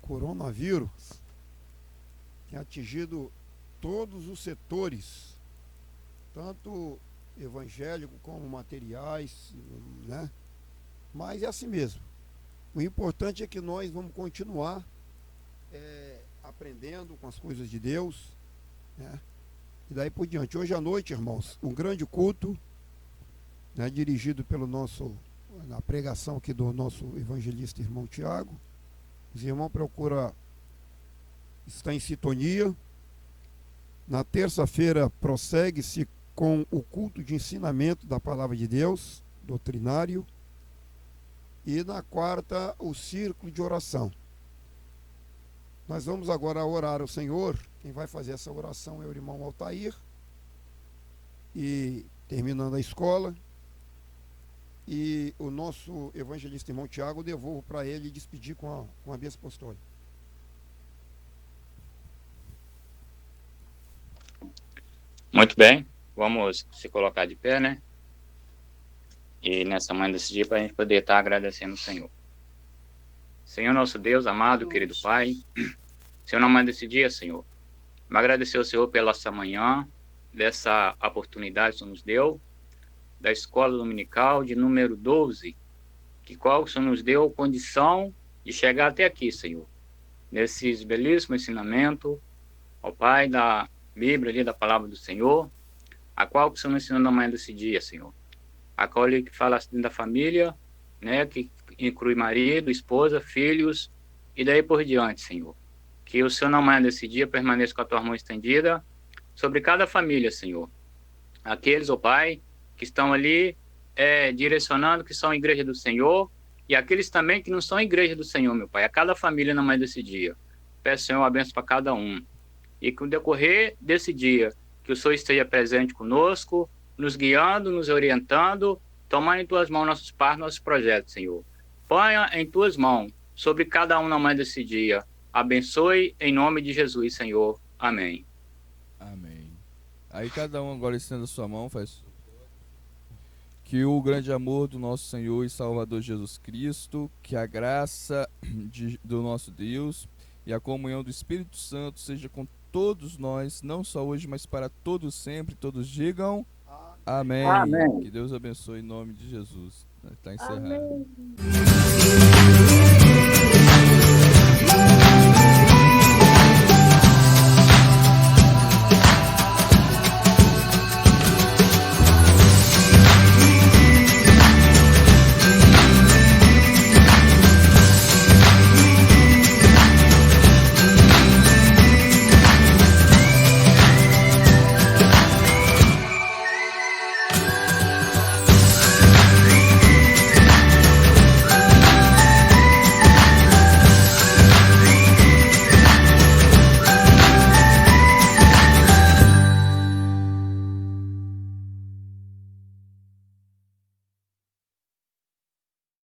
coronavírus tem atingido todos os setores, tanto evangélico como materiais, né? Mas é assim mesmo. O importante é que nós vamos continuar aprendendo com as coisas de Deus, né? E daí por diante. Hoje à noite, irmãos, um grande culto, né, dirigido pelo na pregação aqui do nosso evangelista irmão Tiago. Os irmãos procuram estar em sintonia. Na terça-feira prossegue-se com o culto de ensinamento da palavra de Deus, doutrinário. E na quarta, o círculo de oração. Nós vamos agora orar ao Senhor. Quem vai fazer essa oração é o irmão Altair. E terminando a escola. E o nosso evangelista irmão Tiago, eu devolvo para ele despedir com a bênção apostólica. Muito bem, vamos se colocar de pé, né? E nessa manhã desse dia, para a gente poder estar agradecendo o Senhor. Senhor nosso Deus, amado, querido Pai, Senhor, na manhã desse dia, Senhor, me agradecer ao Senhor pela essa manhã, dessa oportunidade que o Senhor nos deu, da escola dominical de número 12, que qual o Senhor nos deu condição de chegar até aqui, Senhor, nesses belíssimos ensinamentos, ó Pai, da Bíblia ali, da palavra do Senhor, a qual o Senhor nos ensinou na manhã desse dia, Senhor. A qual ele fala assim da família, né, que inclui marido, esposa, filhos, e daí por diante, Senhor. Que o Senhor na manhã desse dia permaneça com a tua mão estendida sobre cada família, Senhor. Aqueles, ó Pai, que estão ali direcionando, que são igreja do Senhor, e aqueles também que não são igreja do Senhor, meu Pai, a cada família na manhã desse dia. Peço, Senhor, uma bênção para cada um. E que no decorrer desse dia, que o Senhor esteja presente conosco, nos guiando, nos orientando, tomando em tuas mãos nossos passos, nossos projetos, Senhor. Ponha em tuas mãos sobre cada um na manhã desse dia. Abençoe em nome de Jesus, Senhor. Amém. Amém. Aí cada um agora estenda sua mão, faz. Que o grande amor do nosso Senhor e Salvador Jesus Cristo, que a graça do nosso Deus e a comunhão do Espírito Santo seja com todos nós, não só hoje, mas para todos sempre. Todos digam amém. Amém. Que Deus abençoe em nome de Jesus. Está encerrado. Amém.